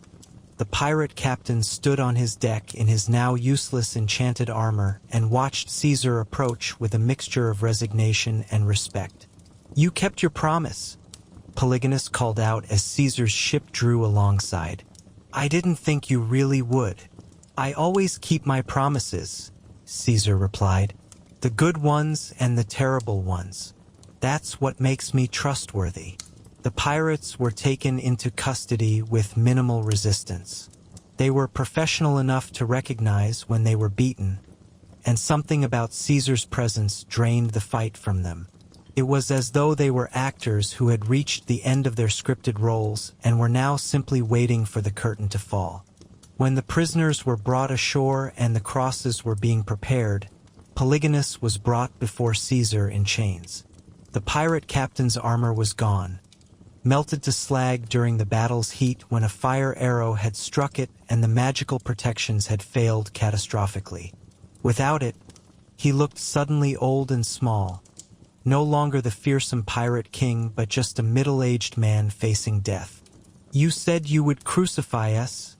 the pirate captain stood on his deck in his now useless enchanted armor and watched Caesar approach with a mixture of resignation and respect. "You kept your promise," Polygonus called out as Caesar's ship drew alongside. "I didn't think you really would." "I always keep my promises," Caesar replied. "The good ones and the terrible ones. That's what makes me trustworthy." The pirates were taken into custody with minimal resistance. They were professional enough to recognize when they were beaten, and something about Caesar's presence drained the fight from them. It was as though they were actors who had reached the end of their scripted roles and were now simply waiting for the curtain to fall. When the prisoners were brought ashore and the crosses were being prepared, Polygonus was brought before Caesar in chains. The pirate captain's armor was gone, melted to slag during the battle's heat when a fire arrow had struck it and the magical protections had failed catastrophically. Without it, He looked suddenly old and small, no longer the fearsome pirate king, but just a middle-aged man facing death. "You said you would crucify us,"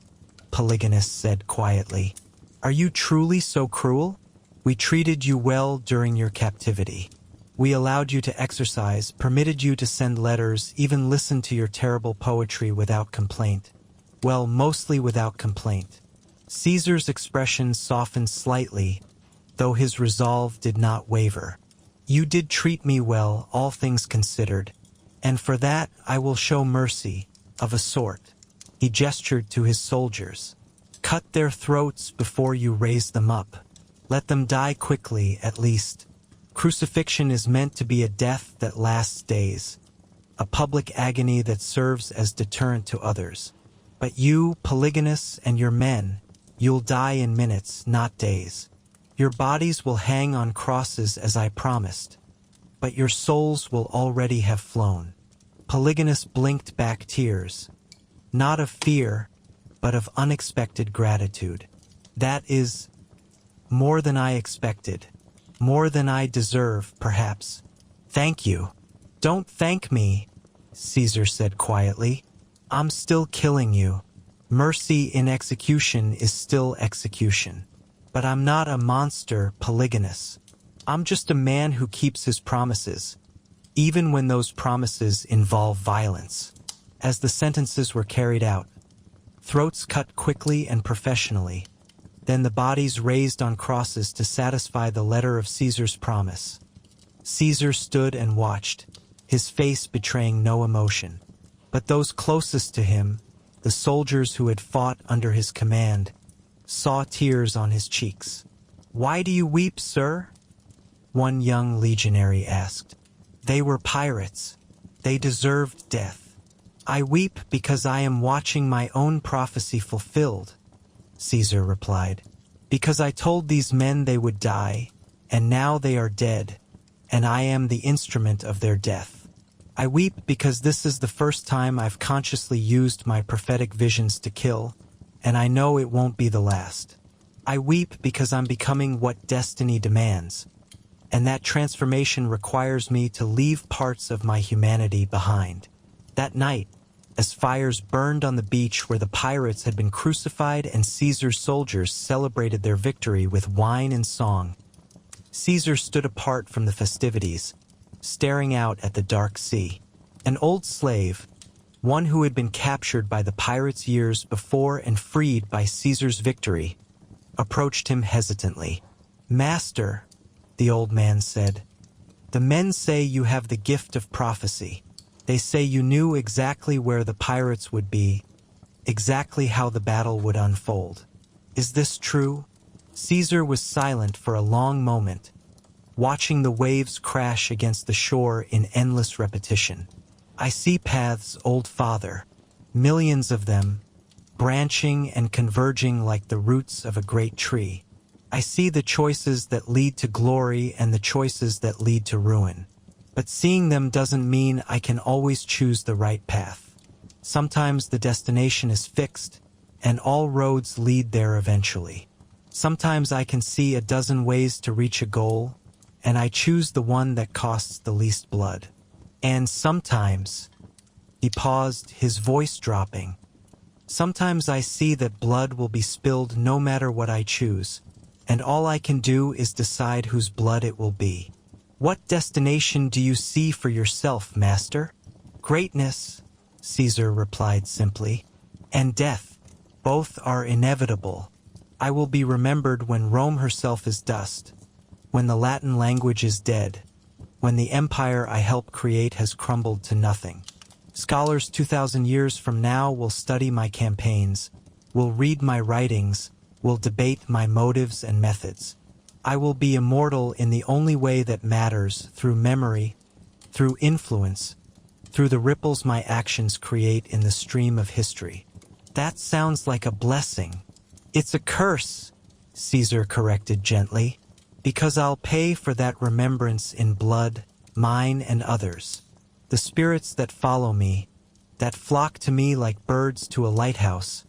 Polygonus said quietly. "Are you truly so cruel? We treated you well during your captivity. We allowed you to exercise, permitted you to send letters, even listen to your terrible poetry without complaint. Well, mostly without complaint." Caesar's expression softened slightly, though his resolve did not waver. "You did treat me well, all things considered, and for that I will show mercy, of a sort." He gestured to his soldiers. "Cut their throats before you raise them up. Let them die quickly, at least. Crucifixion is meant to be a death that lasts days, a public agony that serves as deterrent to others. But you, Polygonus, and your men, you'll die in minutes, not days. Your bodies will hang on crosses as I promised, but your souls will already have flown." Polygonus blinked back tears, not of fear, but of unexpected gratitude. "That is more than I expected, more than I deserve, perhaps. Thank you." "Don't thank me," Caesar said quietly. "I'm still killing you. Mercy in execution is still execution. But I'm not a monster, Polygonus. I'm just a man who keeps his promises, even when those promises involve violence." As the sentences were carried out, throats cut quickly and professionally, then the bodies raised on crosses to satisfy the letter of Caesar's promise. Caesar stood and watched, his face betraying no emotion. But those closest to him, the soldiers who had fought under his command, saw tears on his cheeks. "Why do you weep, sir?" one young legionary asked. "They were pirates. They deserved death. I weep because I am watching my own prophecy fulfilled," Caesar replied. "Because I told these men they would die, and now they are dead, and I am the instrument of their death. I weep because this is the first time I've consciously used my prophetic visions to kill, and I know it won't be the last. I weep because I'm becoming what destiny demands, and that transformation requires me to leave parts of my humanity behind." That night, as fires burned on the beach where the pirates had been crucified and Caesar's soldiers celebrated their victory with wine and song, Caesar stood apart from the festivities, staring out at the dark sea. An old slave, one who had been captured by the pirates years before and freed by Caesar's victory, approached him hesitantly. "Master," the old man said, "the men say you have the gift of prophecy. They say you knew exactly where the pirates would be, exactly how the battle would unfold. Is this true?" Caesar was silent for a long moment, watching the waves crash against the shore in endless repetition. "I see paths, old father, millions of them, branching and converging like the roots of a great tree. I see the choices that lead to glory and the choices that lead to ruin. But seeing them doesn't mean I can always choose the right path. Sometimes the destination is fixed, and all roads lead there eventually. Sometimes I can see a dozen ways to reach a goal, and I choose the one that costs the least blood. And sometimes," he paused, his voice dropping, "sometimes I see that blood will be spilled no matter what I choose, and all I can do is decide whose blood it will be. What destination do you see for yourself, master?" "Greatness," Caesar replied simply, "and death. Both are inevitable. I will be remembered when Rome herself is dust, when the Latin language is dead, when the empire I helped create has crumbled to nothing. Scholars 2,000 years from now will study my campaigns, will read my writings, will debate my motives and methods. I will be immortal in the only way that matters, through memory, through influence, through the ripples my actions create in the stream of history." "That sounds like a blessing." "It's a curse," Caesar corrected gently, "because I'll pay for that remembrance in blood, mine and others. The spirits that follow me, that flock to me like birds to a lighthouse,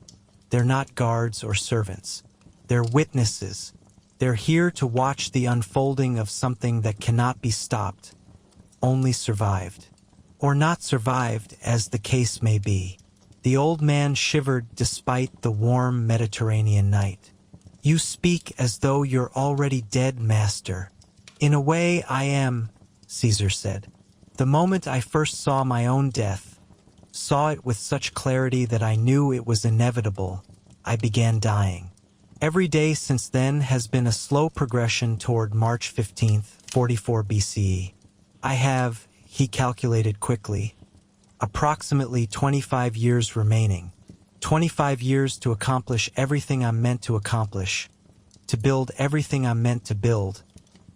they're not guards or servants. They're witnesses. They're here to watch the unfolding of something that cannot be stopped, only survived. Or not survived, as the case may be. The old man shivered despite the warm Mediterranean night. You speak as though you're already dead, master. In a way, I am, Caesar said. The moment I first saw my own death, saw it with such clarity that I knew it was inevitable, I began dying. Every day since then has been a slow progression toward March 15th, 44 BCE. I have, he calculated quickly, approximately 25 years remaining. 25 years to accomplish everything I'm meant to accomplish, to build everything I'm meant to build,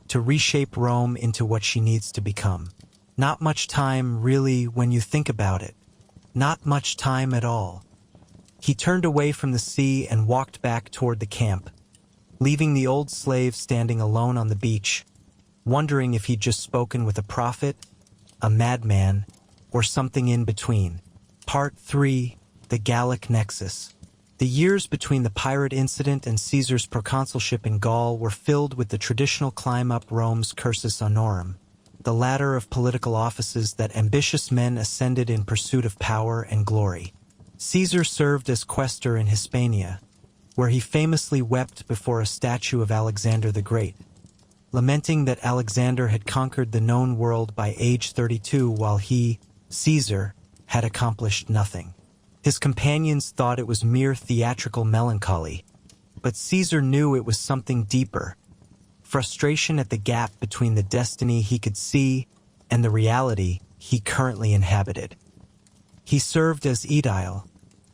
to reshape Rome into what she needs to become. Not much time, really, when you think about it. Not much time at all. He turned away from the sea and walked back toward the camp, leaving the old slave standing alone on the beach, wondering if he'd just spoken with a prophet, a madman, or something in between. Part 3. The Gallic Nexus. The years between the pirate incident and Caesar's proconsulship in Gaul were filled with the traditional climb up Rome's cursus honorum, the ladder of political offices that ambitious men ascended in pursuit of power and glory. Caesar served as questor in Hispania, where he famously wept before a statue of Alexander the Great, lamenting that Alexander had conquered the known world by age 32 while he, Caesar, had accomplished nothing. His companions thought it was mere theatrical melancholy, but Caesar knew it was something deeper, frustration at the gap between the destiny he could see and the reality he currently inhabited. He served as aedile,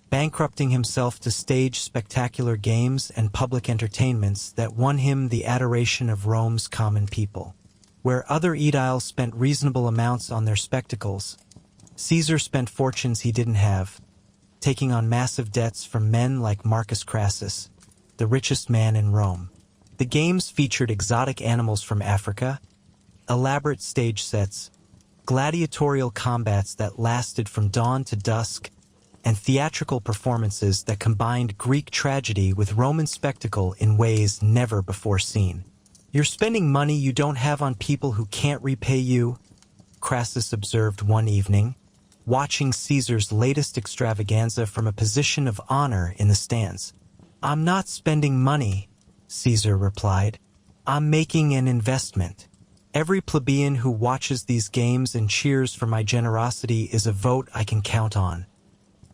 bankrupting himself to stage spectacular games and public entertainments that won him the adoration of Rome's common people. Where other aediles spent reasonable amounts on their spectacles, Caesar spent fortunes he didn't have, taking on massive debts from men like Marcus Crassus, the richest man in Rome. The games featured exotic animals from Africa, elaborate stage sets, gladiatorial combats that lasted from dawn to dusk, and theatrical performances that combined Greek tragedy with Roman spectacle in ways never before seen. You're spending money you don't have on people who can't repay you, Crassus observed one evening, watching Caesar's latest extravaganza from a position of honor in the stands. I'm not spending money, Caesar replied. I'm making an investment. Every plebeian who watches these games and cheers for my generosity is a vote I can count on.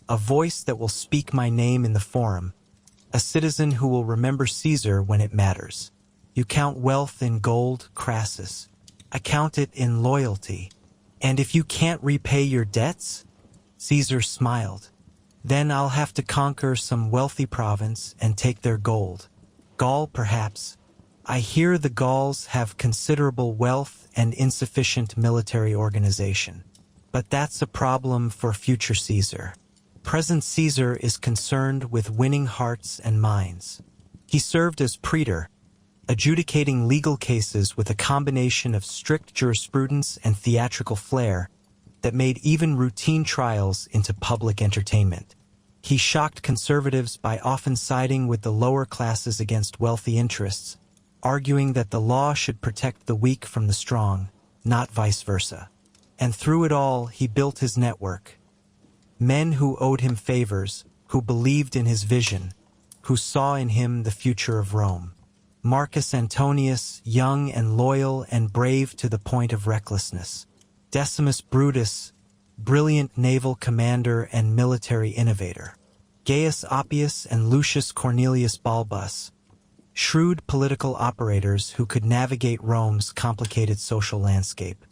A voice that will speak my name in the forum. A citizen who will remember Caesar when it matters. You count wealth in gold, Crassus. I count it in loyalty. And if you can't repay your debts? Caesar smiled. Then I'll have to conquer some wealthy province and take their gold. Gaul, perhaps. I hear the Gauls have considerable wealth and insufficient military organization. But that's a problem for future Caesar. Present Caesar is concerned with winning hearts and minds. He served as praetor, adjudicating legal cases with a combination of strict jurisprudence and theatrical flair that made even routine trials into public entertainment. He shocked conservatives by often siding with the lower classes against wealthy interests, arguing that the law should protect the weak from the strong, not vice versa. And through it all, he built his network. Men who owed him favors, who believed in his vision, who saw in him the future of Rome. Marcus Antonius, young and loyal and brave to the point of recklessness. Decimus Brutus, brilliant naval commander and military innovator. Gaius Appius and Lucius Cornelius Balbus, shrewd political operators who could navigate Rome's complicated social landscape.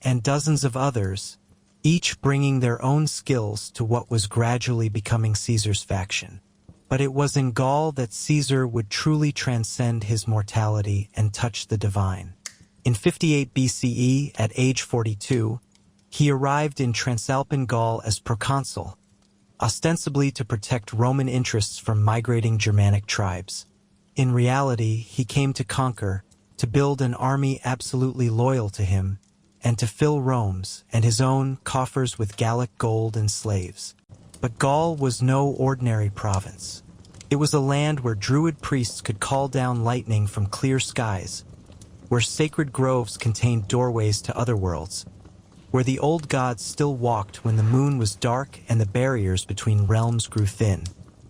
And dozens of others, each bringing their own skills to what was gradually becoming Caesar's faction. But it was in Gaul that Caesar would truly transcend his mortality and touch the divine. In 58 BCE, at age 42, he arrived in Transalpine Gaul as proconsul, ostensibly to protect Roman interests from migrating Germanic tribes. In reality, he came to conquer, to build an army absolutely loyal to him, and to fill Rome's and his own coffers with Gallic gold and slaves. But Gaul was no ordinary province. It was a land where druid priests could call down lightning from clear skies, where sacred groves contained doorways to other worlds, where the old gods still walked when the moon was dark and the barriers between realms grew thin.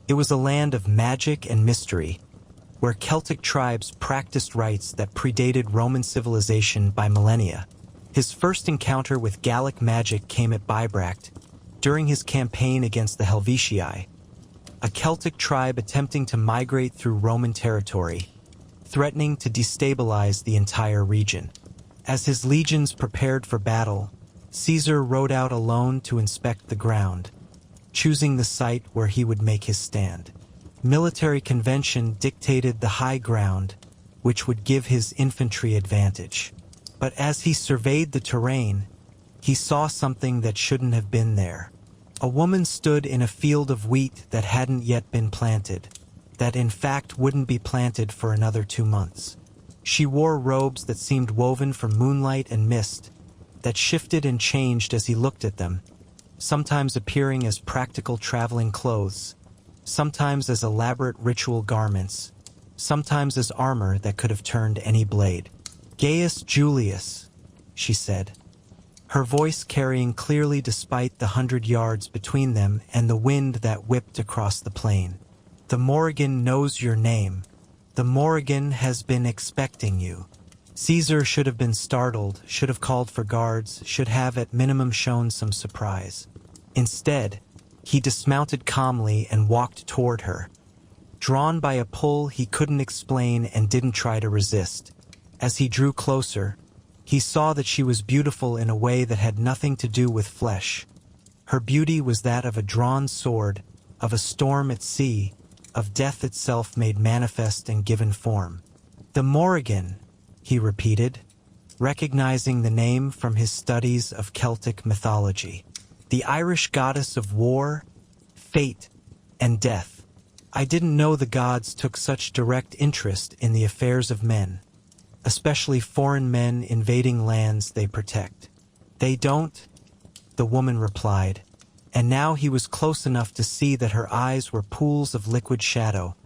It was a land of magic and mystery, where Celtic tribes practiced rites that predated Roman civilization by millennia. His first encounter with Gallic magic came at Bibract, during his campaign against the Helvetii, a Celtic tribe attempting to migrate through Roman territory, threatening to destabilize the entire region. As his legions prepared for battle, Caesar rode out alone to inspect the ground, choosing the site where he would make his stand. Military convention dictated the high ground, which would give his infantry advantage. But as he surveyed the terrain, he saw something that shouldn't have been there. A woman stood in a field of wheat that hadn't yet been planted, that in fact wouldn't be planted for another 2 months. She wore robes that seemed woven from moonlight and mist, that shifted and changed as he looked at them, sometimes appearing as practical traveling clothes, sometimes as elaborate ritual garments, sometimes as armor that could have turned any blade. "Gaius Julius," she said, her voice carrying clearly despite the 100 yards between them and the wind that whipped across the plain. "The Morrigan knows your name. The Morrigan has been expecting you." Caesar should have been startled, should have called for guards, should have at minimum shown some surprise. Instead, he dismounted calmly and walked toward her, drawn by a pull he couldn't explain and didn't try to resist. As he drew closer, he saw that she was beautiful in a way that had nothing to do with flesh. Her beauty was that of a drawn sword, of a storm at sea, of death itself made manifest and given form. "The Morrigan," he repeated, recognizing the name from his studies of Celtic mythology. "The Irish goddess of war, fate, and death. I didn't know the gods took such direct interest in the affairs of men, especially foreign men invading lands they protect." "They don't," the woman replied, and now he was close enough to see that her eyes were pools of liquid shadow,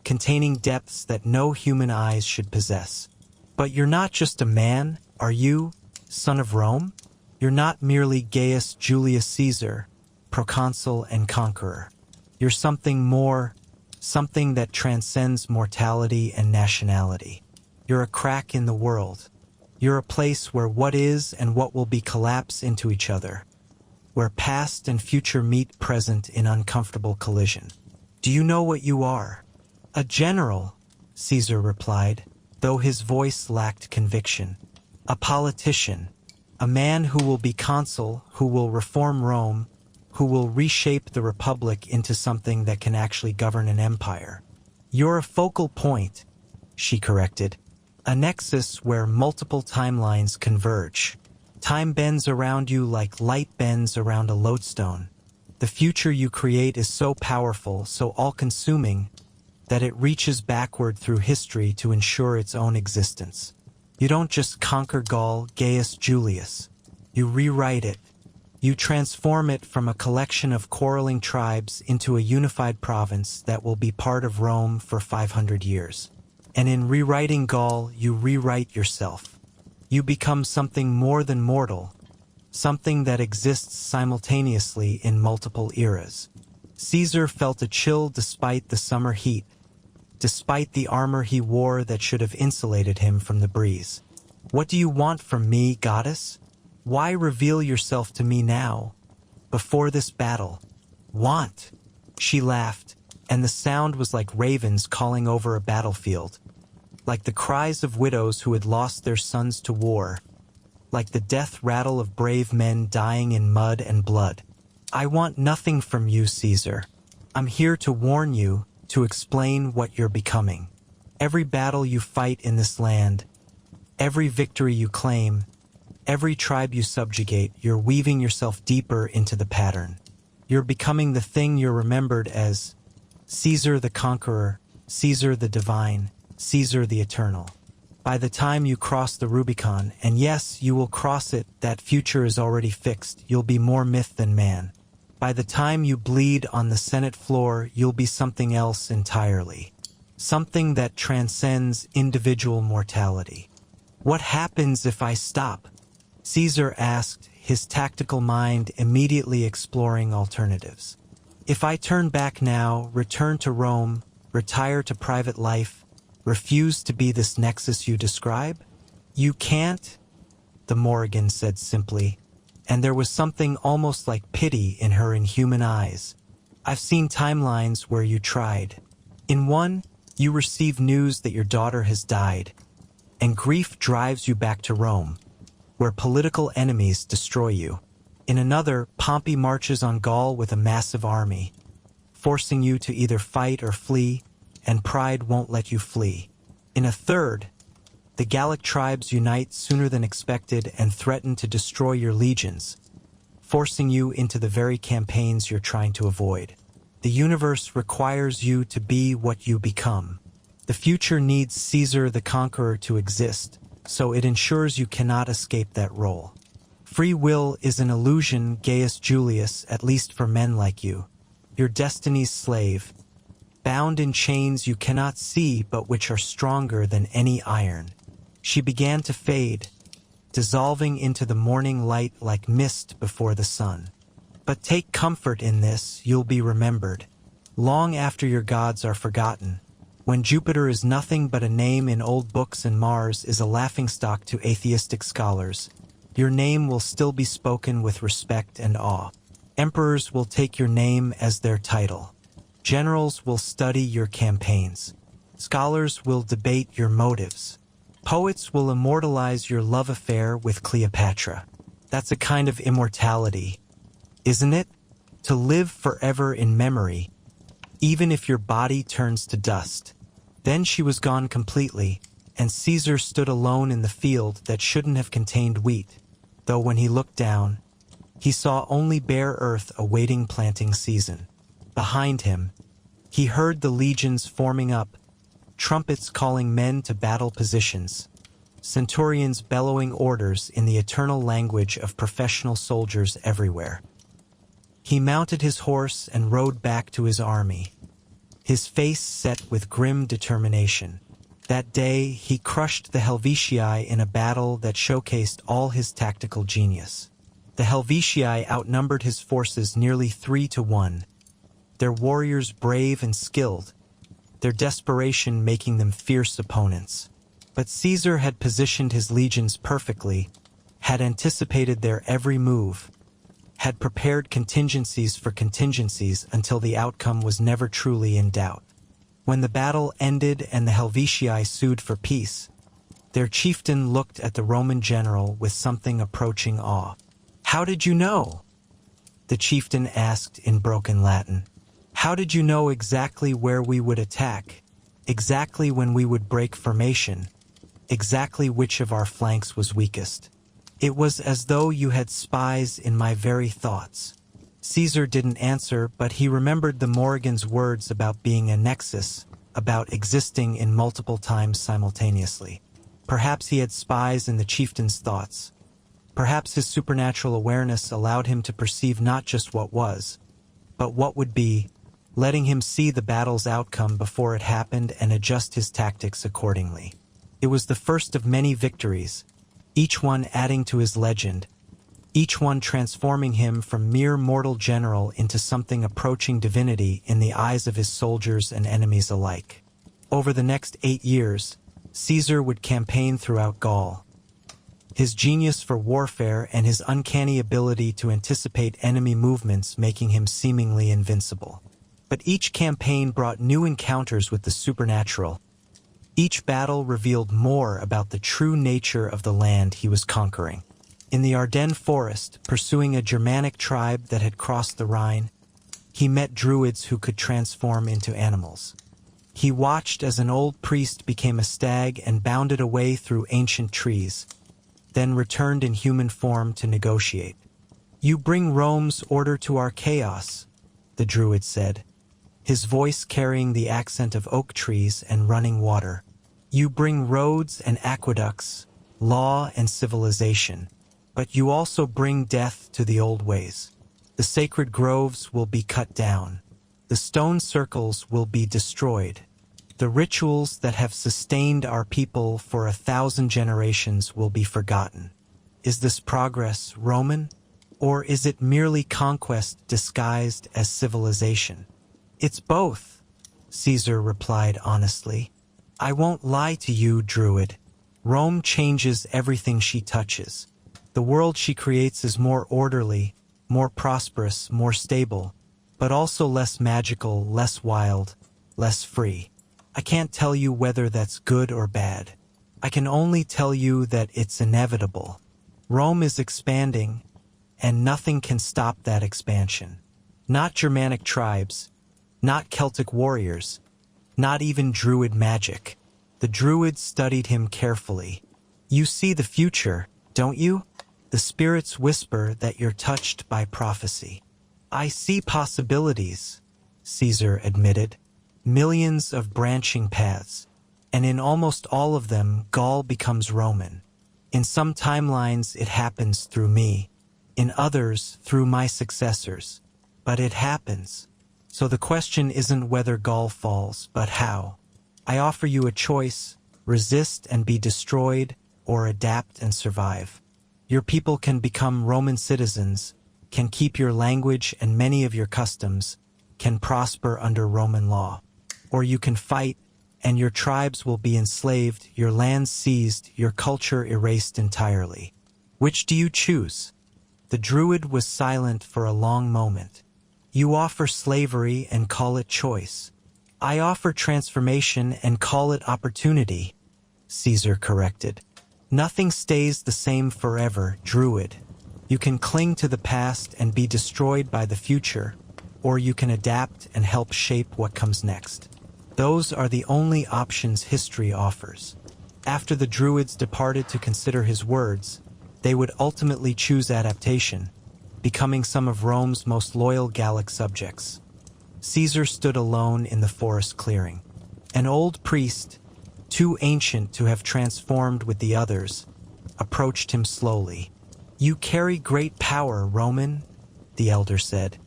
containing depths that no human eyes should possess. "But you're not just a man, are you, son of Rome? You're not merely Gaius Julius Caesar, proconsul and conqueror. You're something more, something that transcends mortality and nationality. You're a crack in the world. You're a place where what is and what will be collapse into each other, where past and future meet present in uncomfortable collision. Do you know what you are?" "A general," Caesar replied, though his voice lacked conviction. "A politician, a man who will be consul, who will reform Rome, who will reshape the Republic into something that can actually govern an empire." "You're a focal point," she corrected, "a nexus where multiple timelines converge. Time bends around you like light bends around a lodestone. The future you create is so powerful, so all-consuming, that it reaches backward through history to ensure its own existence. You don't just conquer Gaul, Gaius Julius. You rewrite it. You transform it from a collection of quarreling tribes into a unified province that will be part of Rome for 500 years. And in rewriting Gaul, you rewrite yourself. You become something more than mortal, something that exists simultaneously in multiple eras." Caesar felt a chill despite the summer heat, despite the armor he wore that should have insulated him from the breeze. "What do you want from me, goddess? Why reveal yourself to me now, before this battle?" "Want?" She laughed, and the sound was like ravens calling over a battlefield, like the cries of widows who had lost their sons to war, like the death rattle of brave men dying in mud and blood. "I want nothing from you, Caesar. I'm here to warn you, to explain what you're becoming. Every battle you fight in this land, every victory you claim, every tribe you subjugate, you're weaving yourself deeper into the pattern. You're becoming the thing you're remembered as: Caesar the conqueror, Caesar the divine, Caesar the eternal. By the time you cross the Rubicon, and yes, you will cross it, that future is already fixed, you'll be more myth than man. By the time you bleed on the Senate floor, you'll be something else entirely. Something that transcends individual mortality. What happens if I stop? Caesar asked, his tactical mind immediately exploring alternatives. If I turn back now, return to Rome, retire to private life, refuse to be this nexus you describe? You can't, the Morrigan said simply, and there was something almost like pity in her inhuman eyes. I've seen timelines where you tried. In one, you receive news that your daughter has died, and grief drives you back to Rome, where political enemies destroy you. In another, Pompey marches on Gaul with a massive army, forcing you to either fight or flee, and pride won't let you flee. In a third, the Gallic tribes unite sooner than expected and threaten to destroy your legions, forcing you into the very campaigns you're trying to avoid. The universe requires you to be what you become. The future needs Caesar the Conqueror to exist, so it ensures you cannot escape that role. Free will is an illusion, Gaius Julius, at least for men like you. Your destiny's slave, bound in chains you cannot see but which are stronger than any iron. She began to fade, dissolving into the morning light like mist before the sun. But take comfort in this, you'll be remembered. Long after your gods are forgotten, when Jupiter is nothing but a name in old books and Mars is a laughingstock to atheistic scholars, your name will still be spoken with respect and awe. Emperors will take your name as their title. Generals will study your campaigns. Scholars will debate your motives. Poets will immortalize your love affair with Cleopatra. That's a kind of immortality, isn't it? To live forever in memory, even if your body turns to dust. Then she was gone completely, and Caesar stood alone in the field that shouldn't have contained wheat, though when he looked down, he saw only bare earth awaiting planting season. Behind him, he heard the legions forming up, trumpets calling men to battle positions, centurions bellowing orders in the eternal language of professional soldiers everywhere. He mounted his horse and rode back to his army, his face set with grim determination. That day, he crushed the Helvetii in a battle that showcased all his tactical genius. The Helvetii outnumbered his forces nearly 3-1, their warriors brave and skilled, their desperation making them fierce opponents. But Caesar had positioned his legions perfectly, had anticipated their every move, had prepared contingencies for contingencies until the outcome was never truly in doubt. When the battle ended and the Helvetii sued for peace, their chieftain looked at the Roman general with something approaching awe. "How did you know?" the chieftain asked in broken Latin. "How did you know exactly where we would attack, exactly when we would break formation, exactly which of our flanks was weakest? It was as though you had spies in my very thoughts." Caesar didn't answer, but he remembered the Morrigan's words about being a nexus, about existing in multiple times simultaneously. Perhaps he had spies in the chieftain's thoughts. Perhaps his supernatural awareness allowed him to perceive not just what was, but what would be, letting him see the battle's outcome before it happened and adjust his tactics accordingly. It was the first of many victories, each one adding to his legend, each one transforming him from mere mortal general into something approaching divinity in the eyes of his soldiers and enemies alike. Over the next 8 years, Caesar would campaign throughout Gaul, his genius for warfare and his uncanny ability to anticipate enemy movements making him seemingly invincible. But each campaign brought new encounters with the supernatural. Each battle revealed more about the true nature of the land he was conquering. In the Ardennes forest, pursuing a Germanic tribe that had crossed the Rhine, he met druids who could transform into animals. He watched as an old priest became a stag and bounded away through ancient trees, then returned in human form to negotiate. "You bring Rome's order to our chaos," the druid said, his voice carrying the accent of oak trees and running water. "You bring roads and aqueducts, law and civilization, but you also bring death to the old ways. The sacred groves will be cut down. The stone circles will be destroyed. The rituals that have sustained our people for 1,000 generations will be forgotten. Is this progress Roman? Or is it merely conquest disguised as civilization? It's both, Caesar replied honestly. I won't lie to you, Druid. Rome changes everything she touches. The world she creates is more orderly, more prosperous, more stable, but also less magical, less wild, less free. I can't tell you whether that's good or bad. I can only tell you that it's inevitable. Rome is expanding, and nothing can stop that expansion. Not Germanic tribes, not Celtic warriors, not even Druid magic. The Druids studied him carefully. You see the future, don't you? The spirits whisper that you're touched by prophecy. I see possibilities, Caesar admitted. Millions of branching paths, and in almost all of them, Gaul becomes Roman. In some timelines, it happens through me. In others, through my successors. But it happens. So the question isn't whether Gaul falls, but how. I offer you a choice: resist and be destroyed, or adapt and survive. Your people can become Roman citizens, can keep your language and many of your customs, can prosper under Roman law. Or you can fight, and your tribes will be enslaved, your lands seized, your culture erased entirely. Which do you choose? The Druid was silent for a long moment. You offer slavery and call it choice. I offer transformation and call it opportunity, Caesar corrected. Nothing stays the same forever, Druid. You can cling to the past and be destroyed by the future, or you can adapt and help shape what comes next. Those are the only options history offers. After the Druids departed to consider his words, they would ultimately choose adaptation, becoming some of Rome's most loyal Gallic subjects. Caesar stood alone in the forest clearing. An old priest, too ancient to have transformed with the others, approached him slowly. You carry great power, Roman, the elder said,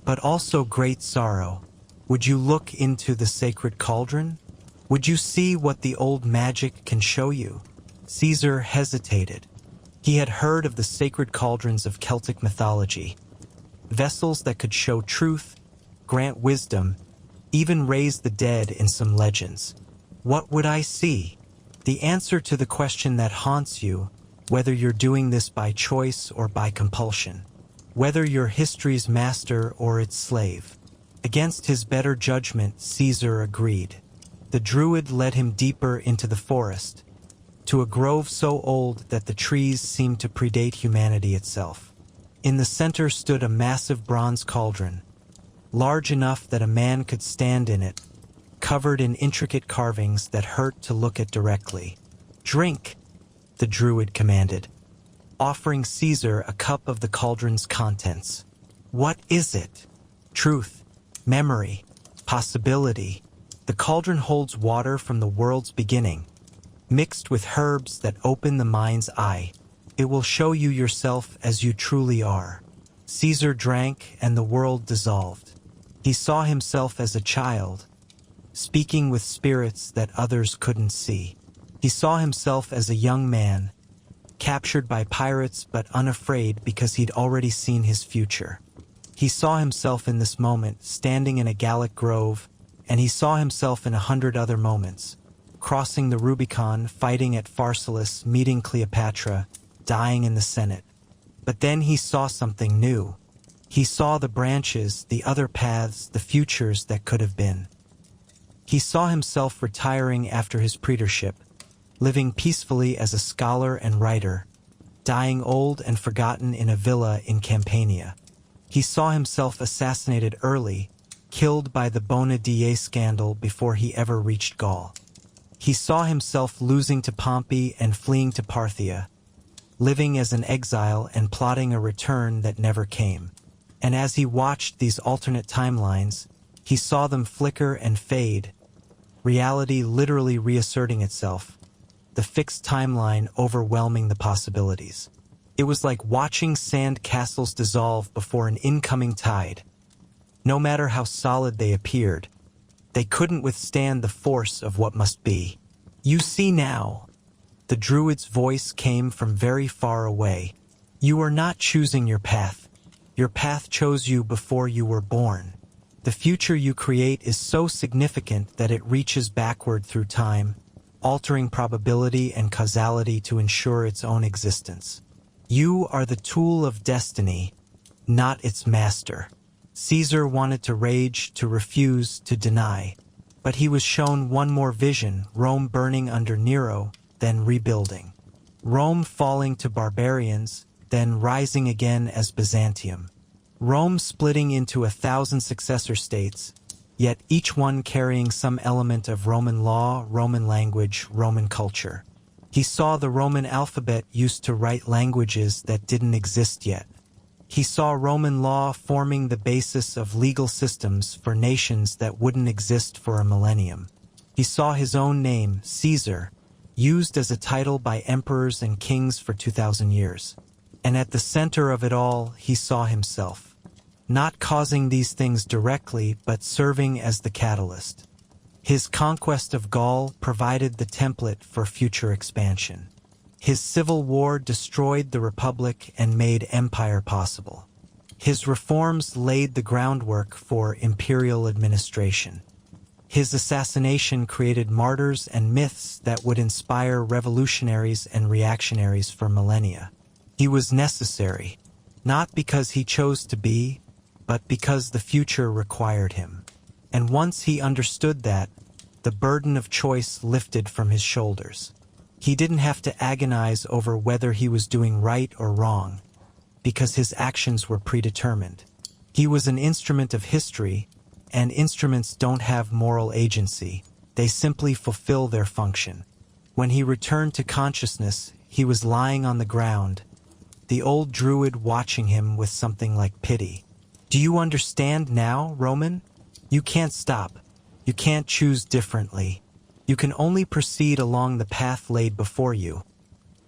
but also great sorrow. Would you look into the sacred cauldron? Would you see what the old magic can show you? Caesar hesitated. He had heard of the sacred cauldrons of Celtic mythology, vessels that could show truth, grant wisdom, even raise the dead in some legends. What would I see? The answer to the question that haunts you, whether you're doing this by choice or by compulsion, whether you're history's master or its slave. Against his better judgment, Caesar agreed. The Druid led him deeper into the forest, to a grove so old that the trees seemed to predate humanity itself. In the center stood a massive bronze cauldron, large enough that a man could stand in it, covered in intricate carvings that hurt to look at directly. Drink, the Druid commanded, offering Caesar a cup of the cauldron's contents. What is it? Truth, memory, possibility. The cauldron holds water from the world's beginning, mixed with herbs that open the mind's eye. It will show you yourself as you truly are. Caesar drank, and the world dissolved. He saw himself as a child, speaking with spirits that others couldn't see. He saw himself as a young man, captured by pirates but unafraid because he'd already seen his future. He saw himself in this moment, standing in a Gallic grove, and he saw himself in 100 other moments, crossing the Rubicon, fighting at Pharsalus, meeting Cleopatra, dying in the Senate. But then he saw something new. He saw the branches, the other paths, the futures that could have been. He saw himself retiring after his praetorship, living peacefully as a scholar and writer, dying old and forgotten in a villa in Campania. He saw himself assassinated early, killed by the Bona Die scandal before he ever reached Gaul. He saw himself losing to Pompey and fleeing to Parthia, living as an exile and plotting a return that never came. And as he watched these alternate timelines, he saw them flicker and fade, reality literally reasserting itself, the fixed timeline overwhelming the possibilities. It was like watching sand castles dissolve before an incoming tide. No matter how solid they appeared, they couldn't withstand the force of what must be. You see now, the druid's voice came from very far away. You are not choosing your path. Your path chose you before you were born. The future you create is so significant that it reaches backward through time, altering probability and causality to ensure its own existence. You are the tool of destiny, not its master. Caesar wanted to rage, to refuse, to deny, but he was shown one more vision, Rome burning under Nero, then rebuilding. Rome falling to barbarians, then rising again as Byzantium. Rome splitting into 1,000 successor states, yet each one carrying some element of Roman law, Roman language, Roman culture. He saw the Roman alphabet used to write languages that didn't exist yet. He saw Roman law forming the basis of legal systems for nations that wouldn't exist for a millennium. He saw his own name, Caesar, used as a title by emperors and kings for 2,000 years. And at the center of it all, he saw himself, not causing these things directly, but serving as the catalyst. His conquest of Gaul provided the template for future expansion. His civil war destroyed the republic and made empire possible. His reforms laid the groundwork for imperial administration. His assassination created martyrs and myths that would inspire revolutionaries and reactionaries for millennia. He was necessary, not because he chose to be, but because the future required him. And once he understood that, the burden of choice lifted from his shoulders. He didn't have to agonize over whether he was doing right or wrong, because his actions were predetermined. He was an instrument of history, and instruments don't have moral agency. They simply fulfill their function. When he returned to consciousness, he was lying on the ground, the old druid watching him with something like pity. Do you understand now, Roman? You can't stop. You can't choose differently. You can only proceed along the path laid before you,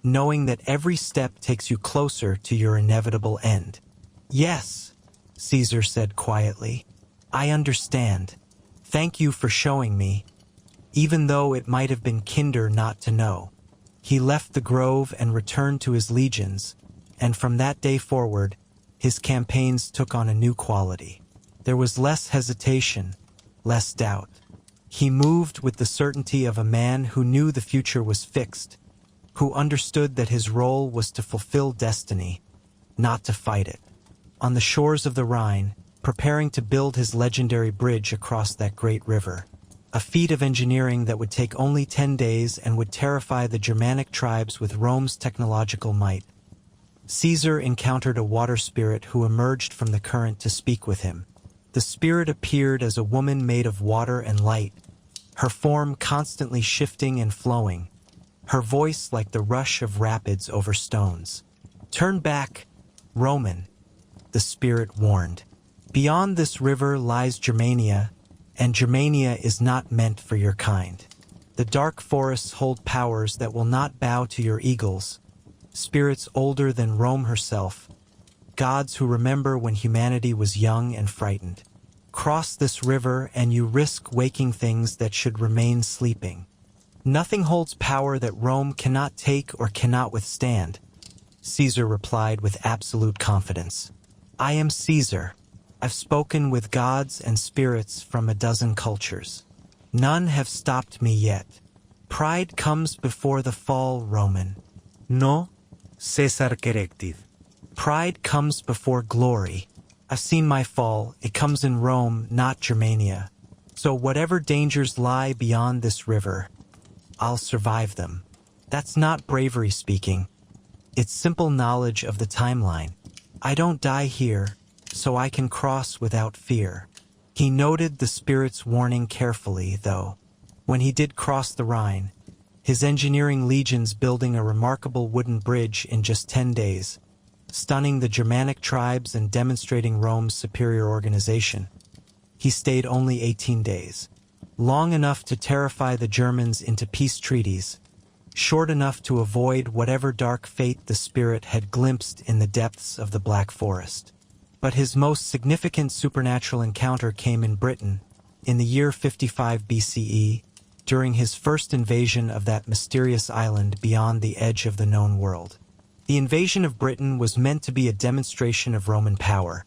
knowing that every step takes you closer to your inevitable end. Yes, Caesar said quietly. I understand. Thank you for showing me, even though it might have been kinder not to know. He left the grove and returned to his legions, and from that day forward, his campaigns took on a new quality. There was less hesitation, less doubt. He moved with the certainty of a man who knew the future was fixed, who understood that his role was to fulfill destiny, not to fight it. On the shores of the Rhine, preparing to build his legendary bridge across that great river, a feat of engineering that would take only 10 days and would terrify the Germanic tribes with Rome's technological might, Caesar encountered a water spirit who emerged from the current to speak with him. The spirit appeared as a woman made of water and light, her form constantly shifting and flowing, her voice like the rush of rapids over stones. Turn back, Roman, the spirit warned. Beyond this river lies Germania, and Germania is not meant for your kind. The dark forests hold powers that will not bow to your eagles, spirits older than Rome herself, gods who remember when humanity was young and frightened. Cross this river and you risk waking things that should remain sleeping. Nothing holds power that Rome cannot take or cannot withstand, Caesar replied with absolute confidence. I am Caesar. I've spoken with gods and spirits from a dozen cultures. None have stopped me yet. Pride comes before the fall, Roman. No, Caesar corrected. Pride comes before glory. I've seen my fall. It comes in Rome, not Germania. So whatever dangers lie beyond this river, I'll survive them. That's not bravery speaking. It's simple knowledge of the timeline. I don't die here, so I can cross without fear. He noted the spirit's warning carefully, though. When he did cross the Rhine, his engineering legions building a remarkable wooden bridge in just 10 days, stunning the Germanic tribes and demonstrating Rome's superior organization. He stayed only 18 days, long enough to terrify the Germans into peace treaties, short enough to avoid whatever dark fate the spirit had glimpsed in the depths of the Black Forest. But his most significant supernatural encounter came in Britain, in the year 55 BCE, during his first invasion of that mysterious island beyond the edge of the known world. The invasion of Britain was meant to be a demonstration of Roman power,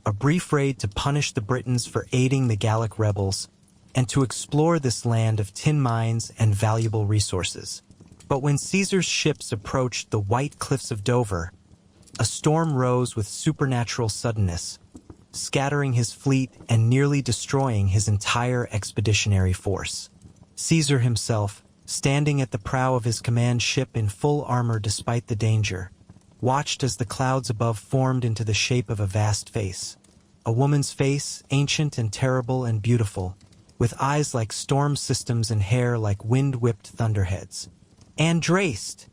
a brief raid to punish the Britons for aiding the Gallic rebels, and to explore this land of tin mines and valuable resources. But when Caesar's ships approached the white cliffs of Dover, a storm rose with supernatural suddenness, scattering his fleet and nearly destroying his entire expeditionary force. Caesar himself, standing at the prow of his command ship in full armor despite the danger, watched as the clouds above formed into the shape of a vast face. A woman's face, ancient and terrible and beautiful, with eyes like storm systems and hair like wind-whipped thunderheads. "Andraste!"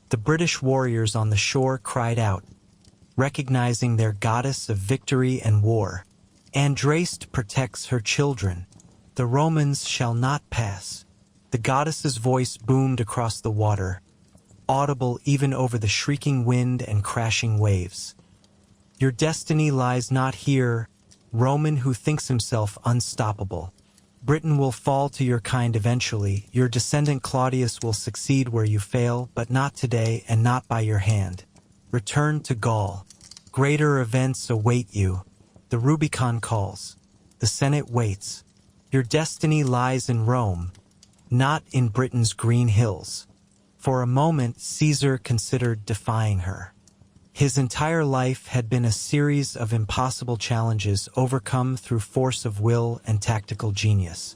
The British warriors on the shore cried out, recognizing their goddess of victory and war. "Andraste protects her children. The Romans shall not pass." The goddess's voice boomed across the water, audible even over the shrieking wind and crashing waves. "Your destiny lies not here, Roman who thinks himself unstoppable. Britain will fall to your kind eventually. Your descendant Claudius will succeed where you fail, but not today and not by your hand. Return to Gaul. Greater events await you. The Rubicon calls. The Senate waits. Your destiny lies in Rome, not in Britain's green hills." For a moment, Caesar considered defying her. His entire life had been a series of impossible challenges overcome through force of will and tactical genius.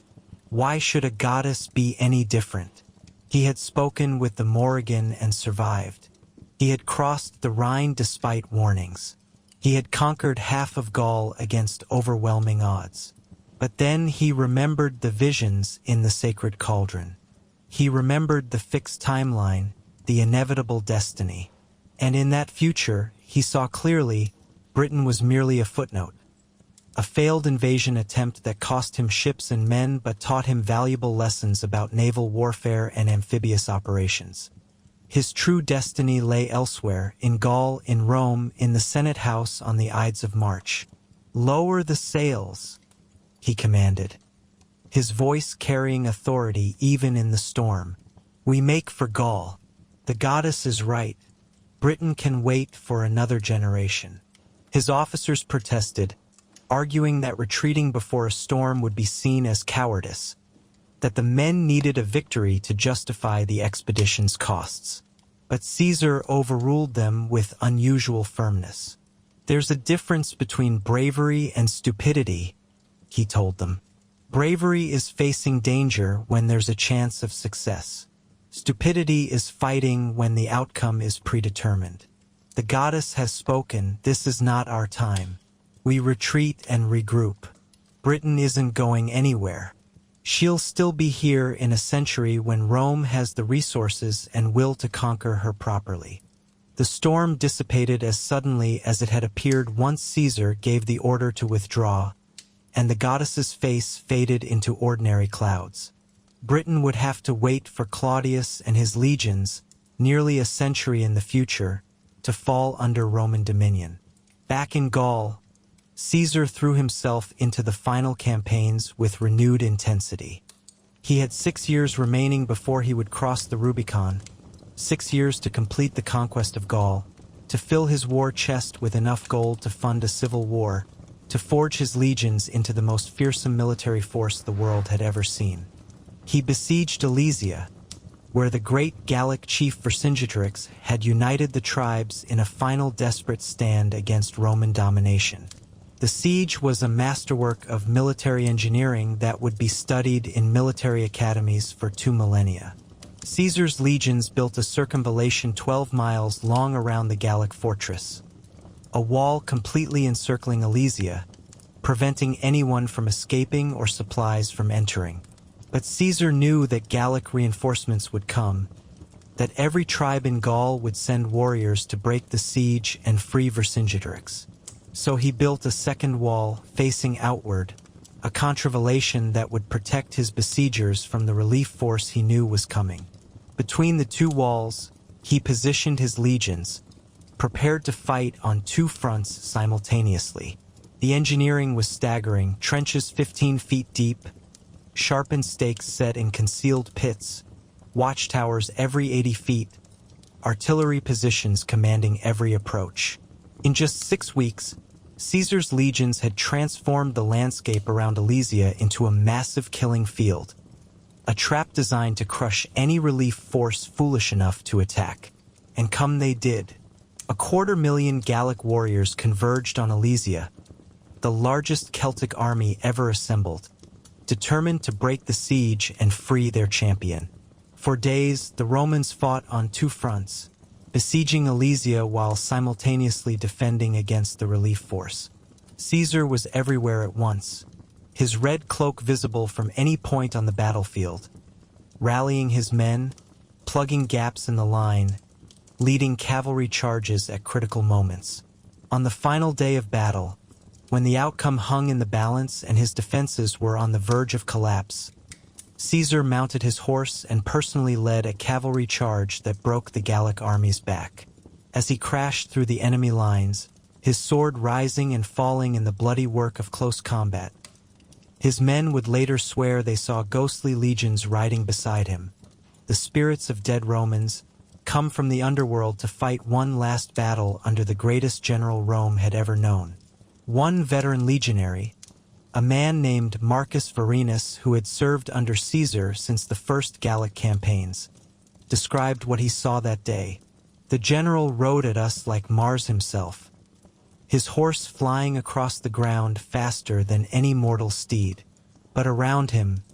Why should a goddess be any different? He had spoken with the Morrigan and survived. He had crossed the Rhine despite warnings. He had conquered half of Gaul against overwhelming odds. But then he remembered the visions in the sacred cauldron. He remembered the fixed timeline, the inevitable destiny. And in that future, he saw clearly, Britain was merely a footnote. A failed invasion attempt that cost him ships and men but taught him valuable lessons about naval warfare and amphibious operations. His true destiny lay elsewhere, in Gaul, in Rome, in the Senate House on the Ides of March. "Lower the sails," he commanded, his voice carrying authority even in the storm. "We make for Gaul. The goddess is right. Britain can wait for another generation." His officers protested, arguing that retreating before a storm would be seen as cowardice, that the men needed a victory to justify the expedition's costs. But Caesar overruled them with unusual firmness. "There's a difference between bravery and stupidity," he told them. "Bravery is facing danger when there's a chance of success. Stupidity is fighting when the outcome is predetermined. The goddess has spoken. This is not our time. We retreat and regroup. Britain isn't going anywhere. She'll still be here in a century when Rome has the resources and will to conquer her properly." The storm dissipated as suddenly as it had appeared once Caesar gave the order to withdraw, and the goddess's face faded into ordinary clouds. Britain would have to wait for Claudius and his legions, nearly a century in the future, to fall under Roman dominion. Back in Gaul, Caesar threw himself into the final campaigns with renewed intensity. He had 6 years remaining before he would cross the Rubicon, 6 years to complete the conquest of Gaul, to fill his war chest with enough gold to fund a civil war, to forge his legions into the most fearsome military force the world had ever seen. He besieged Alesia, where the great Gallic chief Vercingetorix had united the tribes in a final desperate stand against Roman domination. The siege was a masterwork of military engineering that would be studied in military academies for 2 millennia. Caesar's legions built a circumvallation 12 miles long around the Gallic fortress, a wall completely encircling Alesia, preventing anyone from escaping or supplies from entering. But Caesar knew that Gallic reinforcements would come, that every tribe in Gaul would send warriors to break the siege and free Vercingetorix. So he built a second wall facing outward, a contravallation that would protect his besiegers from the relief force he knew was coming. Between the two walls, he positioned his legions, prepared to fight on two fronts simultaneously. The engineering was staggering, trenches 15 feet deep, sharpened stakes set in concealed pits, watchtowers every 80 feet, artillery positions commanding every approach. In just 6 weeks, Caesar's legions had transformed the landscape around Alesia into a massive killing field, a trap designed to crush any relief force foolish enough to attack. And come they did. 250,000 Gallic warriors converged on Alesia, the largest Celtic army ever assembled, determined to break the siege and free their champion. For days, the Romans fought on two fronts, besieging Alesia while simultaneously defending against the relief force. Caesar was everywhere at once, his red cloak visible from any point on the battlefield, rallying his men, plugging gaps in the line, leading cavalry charges at critical moments. On the final day of battle, when the outcome hung in the balance and his defenses were on the verge of collapse, Caesar mounted his horse and personally led a cavalry charge that broke the Gallic army's back. As he crashed through the enemy lines, his sword rising and falling in the bloody work of close combat, his men would later swear they saw ghostly legions riding beside him, the spirits of dead Romans, come from the underworld to fight one last battle under the greatest general Rome had ever known. One veteran legionary, a man named Marcus Varenus, who had served under Caesar since the first Gallic campaigns, described what he saw that day. The general rode at us like Mars himself, his horse flying across the ground faster than any mortal steed. But around him,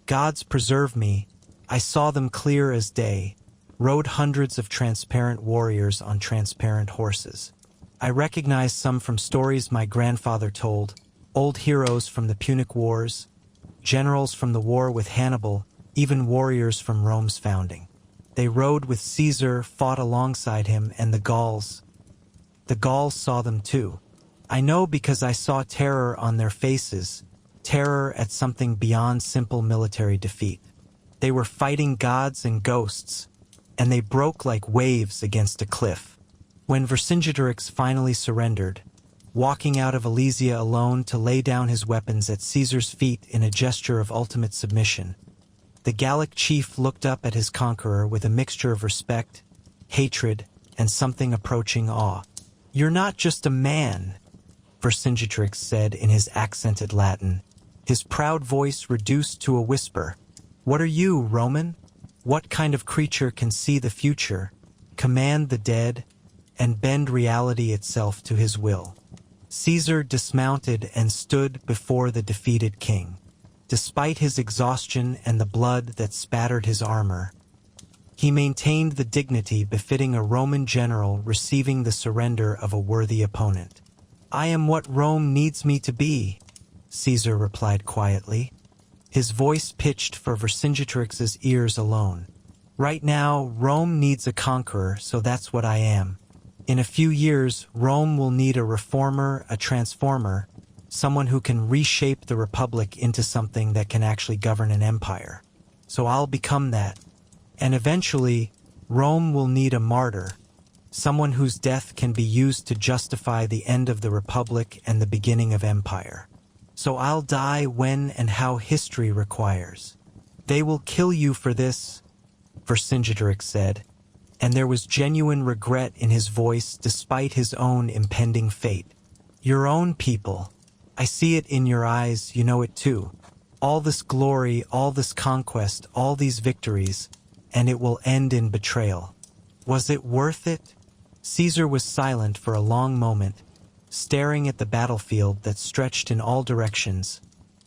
gods preserve me, I saw them clear as day, rode hundreds of transparent warriors on transparent horses. I recognized some from stories my grandfather told, old heroes from the Punic Wars, generals from the war with Hannibal, even warriors from Rome's founding. They rode with Caesar, fought alongside him, and the Gauls. The Gauls saw them too. I know because I saw terror on their faces, terror at something beyond simple military defeat. They were fighting gods and ghosts, and they broke like waves against a cliff. When Vercingetorix finally surrendered, walking out of Alesia alone to lay down his weapons at Caesar's feet in a gesture of ultimate submission, the Gallic chief looked up at his conqueror with a mixture of respect, hatred, and something approaching awe. "You're not just a man," Vercingetorix said in his accented Latin, his proud voice reduced to a whisper. "What are you, Roman? What kind of creature can see the future, command the dead, and bend reality itself to his will?" Caesar dismounted and stood before the defeated king. Despite his exhaustion and the blood that spattered his armor, he maintained the dignity befitting a Roman general receiving the surrender of a worthy opponent. "I am what Rome needs me to be," Caesar replied quietly, his voice pitched for Vercingetorix's ears alone. "Right now, Rome needs a conqueror, so that's what I am. In a few years, Rome will need a reformer, a transformer, someone who can reshape the Republic into something that can actually govern an empire. So I'll become that. And eventually, Rome will need a martyr, someone whose death can be used to justify the end of the Republic and the beginning of empire. So I'll die when and how history requires. They will kill you for this," Vercingetorix said, and there was genuine regret in his voice despite his own impending fate. "Your own people. I see it in your eyes, you know it too. All this glory, all this conquest, all these victories, and it will end in betrayal. Was it worth it?" Caesar was silent for a long moment, staring at the battlefield that stretched in all directions,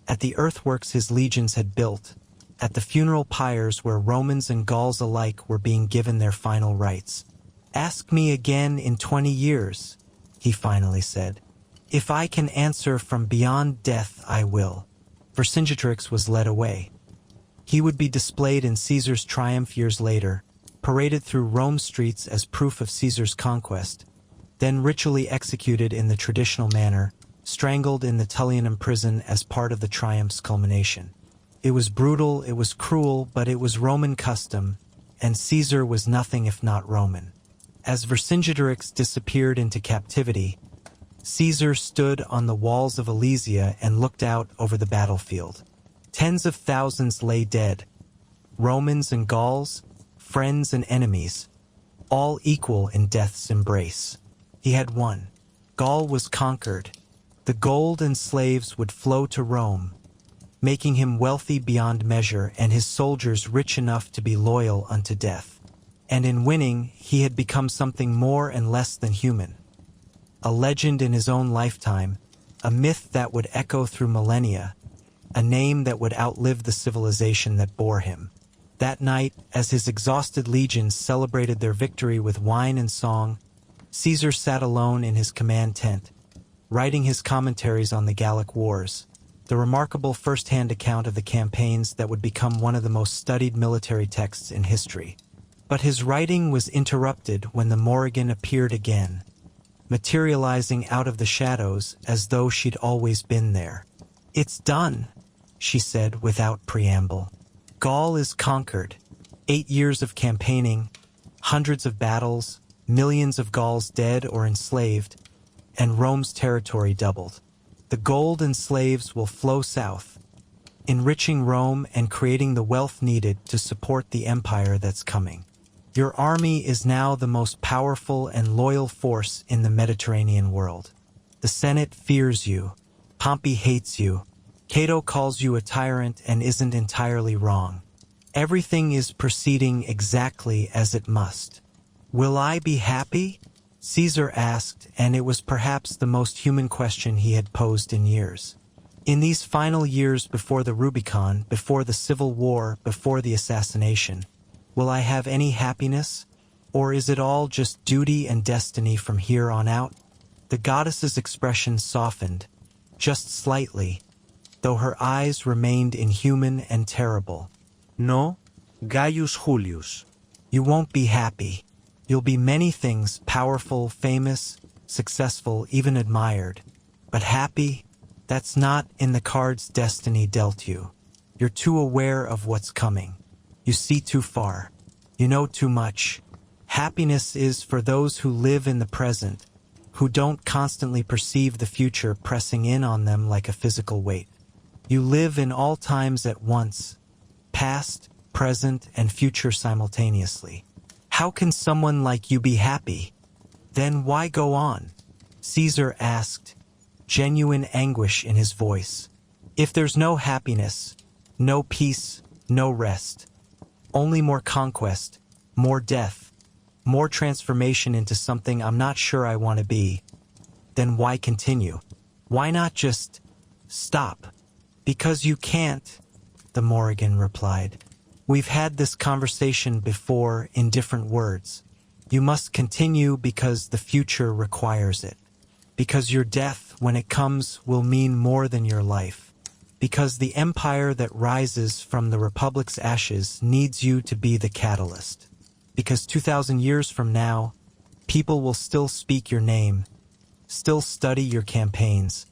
at the earthworks his legions had built, at the funeral pyres where Romans and Gauls alike were being given their final rites. "Ask me again in 20 years, he finally said. "If I can answer from beyond death, I will." Vercingetorix was led away. He would be displayed in Caesar's triumph years later, paraded through Rome's streets as proof of Caesar's conquest, then ritually executed in the traditional manner, strangled in the Tullianum prison as part of the triumph's culmination. It was brutal, it was cruel, but it was Roman custom, and Caesar was nothing if not Roman. As Vercingetorix disappeared into captivity, Caesar stood on the walls of Alesia and looked out over the battlefield. Tens of thousands lay dead, Romans and Gauls, friends and enemies, all equal in death's embrace. He had won. Gaul was conquered. The gold and slaves would flow to Rome, making him wealthy beyond measure and his soldiers rich enough to be loyal unto death. And in winning, he had become something more and less than human. A legend in his own lifetime, a myth that would echo through millennia, a name that would outlive the civilization that bore him. That night, as his exhausted legions celebrated their victory with wine and song, Caesar sat alone in his command tent, writing his commentaries on the Gallic Wars, the remarkable first-hand account of the campaigns that would become one of the most studied military texts in history. But his writing was interrupted when the Morrigan appeared again, materializing out of the shadows as though she'd always been there. "It's done," she said without preamble. "Gaul is conquered. 8 years of campaigning, hundreds of battles, millions of Gauls dead or enslaved, and Rome's territory doubled. The gold and slaves will flow south, enriching Rome and creating the wealth needed to support the empire that's coming. Your army is now the most powerful and loyal force in the Mediterranean world. The Senate fears you. Pompey hates you. Cato calls you a tyrant and isn't entirely wrong. Everything is proceeding exactly as it must. Will I be happy?" Caesar asked, and it was perhaps the most human question he had posed in years. In these final years before the Rubicon, before the Civil War, before the assassination, will I have any happiness? Or is it all just duty and destiny from here on out? The goddess's expression softened, just slightly, though her eyes remained inhuman and terrible. No, Gaius Julius. "You won't be happy. You'll be many things, powerful, famous, successful, even admired. But happy? That's not in the cards destiny dealt you. You're too aware of what's coming. You see too far. You know too much. Happiness is for those who live in the present, who don't constantly perceive the future pressing in on them like a physical weight. You live in all times at once, past, present, and future simultaneously. How can someone like you be happy? Then why go on?" Caesar asked, genuine anguish in his voice. "If there's no happiness, no peace, no rest, only more conquest, more death, more transformation into something I'm not sure I want to be, then why continue? Why not just stop?" "Because you can't," the Morrigan replied. "We've had this conversation before in different words. You must continue because the future requires it. Because your death, when it comes, will mean more than your life. Because the empire that rises from the Republic's ashes needs you to be the catalyst. Because 2,000 years from now, people will still speak your name, still study your campaigns,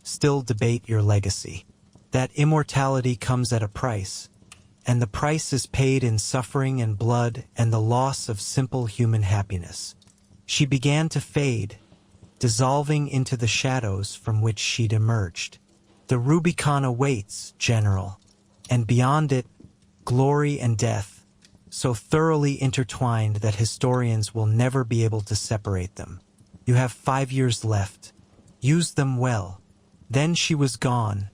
still debate your legacy. That immortality comes at a price. And the price is paid in suffering and blood and the loss of simple human happiness." She began to fade, dissolving into the shadows from which she'd emerged. "The Rubicon awaits, General, and beyond it, glory and death, so thoroughly intertwined that historians will never be able to separate them. You have 5 years left. Use them well." Then she was gone,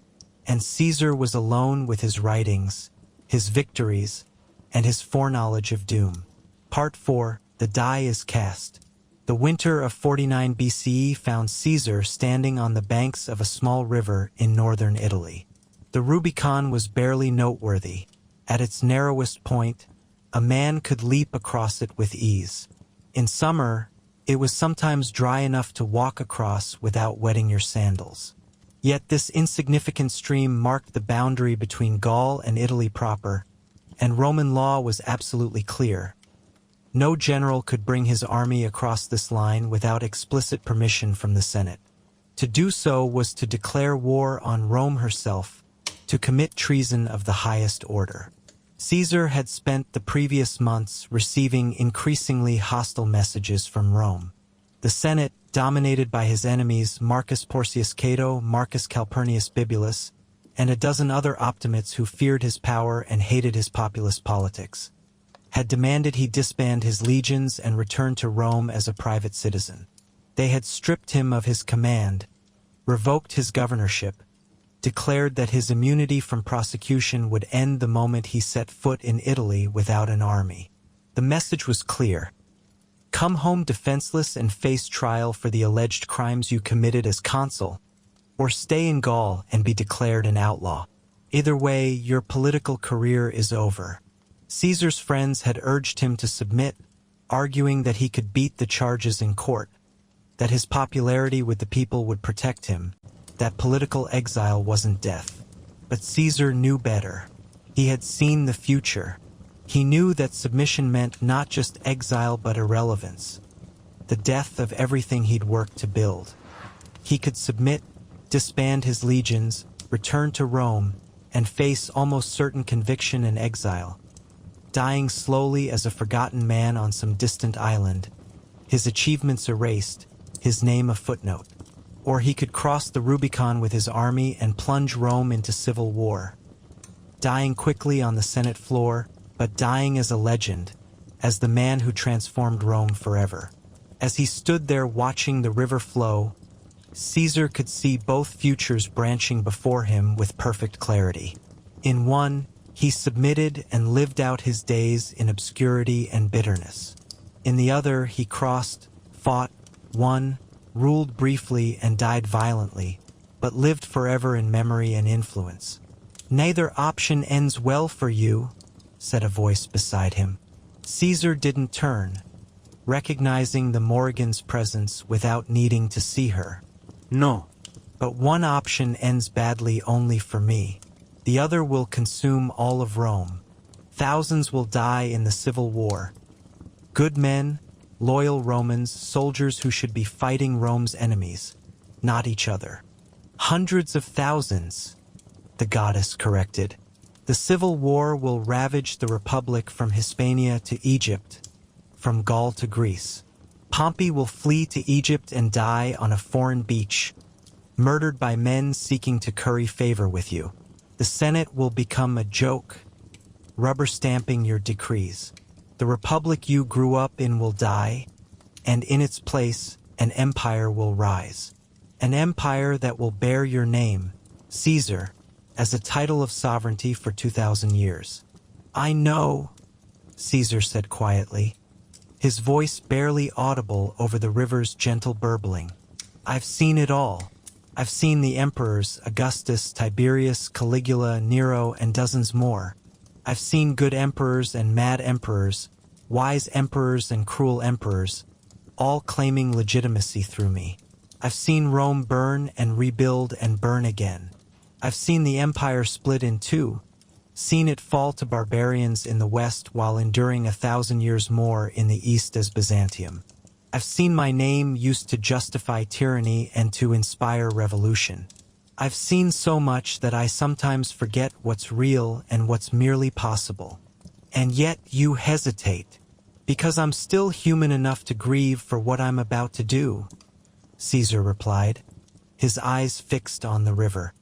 and Caesar was alone with his writings, his victories, and his foreknowledge of doom. Part 4. The die is cast. The winter of 49 BCE found Caesar standing on the banks of a small river in northern Italy. The Rubicon was barely noteworthy. At its narrowest point, a man could leap across it with ease. In summer, it was sometimes dry enough to walk across without wetting your sandals. Yet this insignificant stream marked the boundary between Gaul and Italy proper, and Roman law was absolutely clear. No general could bring his army across this line without explicit permission from the Senate. To do so was to declare war on Rome herself, to commit treason of the highest order. Caesar had spent the previous months receiving increasingly hostile messages from Rome. The Senate, dominated by his enemies Marcus Porcius Cato, Marcus Calpurnius Bibulus, and a dozen other optimates who feared his power and hated his populist politics, had demanded he disband his legions and return to Rome as a private citizen. They had stripped him of his command, revoked his governorship, declared that his immunity from prosecution would end the moment he set foot in Italy without an army. The message was clear. Come home defenseless and face trial for the alleged crimes you committed as consul, or stay in Gaul and be declared an outlaw. Either way, your political career is over. Caesar's friends had urged him to submit, arguing that he could beat the charges in court, that his popularity with the people would protect him, that political exile wasn't death. But Caesar knew better. He had seen the future. He knew that submission meant not just exile but irrelevance, the death of everything he'd worked to build. He could submit, disband his legions, return to Rome, and face almost certain conviction and exile, dying slowly as a forgotten man on some distant island, his achievements erased, his name a footnote. Or he could cross the Rubicon with his army and plunge Rome into civil war, dying quickly on the Senate floor, but dying as a legend, as the man who transformed Rome forever. As he stood there watching the river flow, Caesar could see both futures branching before him with perfect clarity. In one, he submitted and lived out his days in obscurity and bitterness. In the other, he crossed, fought, won, ruled briefly and died violently, but lived forever in memory and influence. Neither option ends well for you, said a voice beside him. Caesar didn't turn, recognizing the Morrigan's presence without needing to see her. No. But one option ends badly only for me. The other will consume all of Rome. Thousands will die in the civil war. Good men, loyal Romans, soldiers who should be fighting Rome's enemies, not each other. Hundreds of thousands, the goddess corrected. The civil war will ravage the Republic from Hispania to Egypt, from Gaul to Greece. Pompey will flee to Egypt and die on a foreign beach, murdered by men seeking to curry favor with you. The Senate will become a joke, rubber-stamping your decrees. The Republic you grew up in will die, and in its place, an empire will rise. An empire that will bear your name, Caesar, as a title of sovereignty for 2,000 years. I know, Caesar said quietly, his voice barely audible over the river's gentle burbling. I've seen it all. I've seen the emperors, Augustus, Tiberius, Caligula, Nero, and dozens more. I've seen good emperors and mad emperors, wise emperors and cruel emperors, all claiming legitimacy through me. I've seen Rome burn and rebuild and burn again. I've seen the empire split in two, seen it fall to barbarians in the west while enduring 1,000 years more in the east as Byzantium. I've seen my name used to justify tyranny and to inspire revolution. I've seen so much that I sometimes forget what's real and what's merely possible. And yet you hesitate, because I'm still human enough to grieve for what I'm about to do, Caesar replied, his eyes fixed on the river.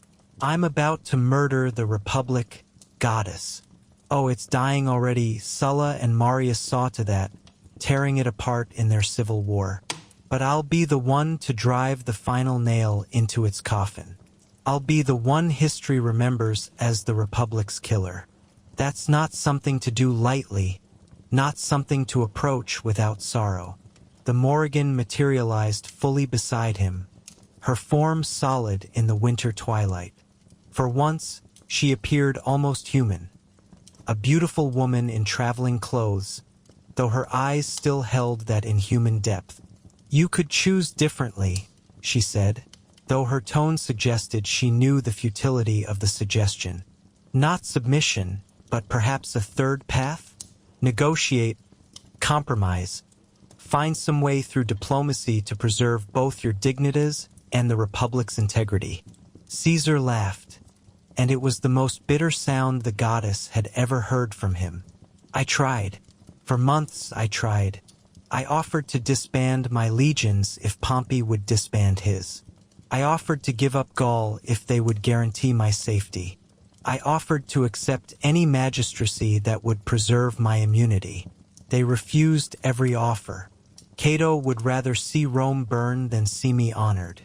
I'm about to murder the Republic, goddess. Oh, it's dying already. Sulla and Marius saw to that, tearing it apart in their civil war. But I'll be the one to drive the final nail into its coffin. I'll be the one history remembers as the Republic's killer. That's not something to do lightly, not something to approach without sorrow. The Morrigan materialized fully beside him, her form solid in the winter twilight. For once, she appeared almost human, a beautiful woman in traveling clothes, though her eyes still held that inhuman depth. You could choose differently, she said, though her tone suggested she knew the futility of the suggestion. Not submission, but perhaps a third path? Negotiate, compromise, find some way through diplomacy to preserve both your dignitas and the Republic's integrity. Caesar laughed. and it was the most bitter sound the goddess had ever heard from him. I tried. For months I tried. I offered to disband my legions if Pompey would disband his. I offered to give up Gaul if they would guarantee my safety. I offered to accept any magistracy that would preserve my immunity. They refused every offer. Cato would rather see Rome burn than see me honored.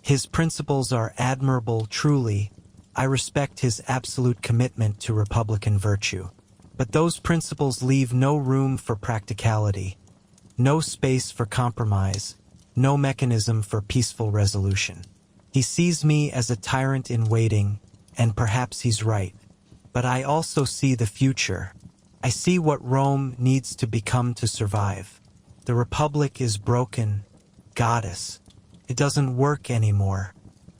His principles are admirable, truly. I respect his absolute commitment to republican virtue. But those principles leave no room for practicality, no space for compromise, no mechanism for peaceful resolution. He sees me as a tyrant in waiting, and perhaps he's right. But I also see the future. I see what Rome needs to become to survive. The Republic is broken, goddess. It doesn't work anymore.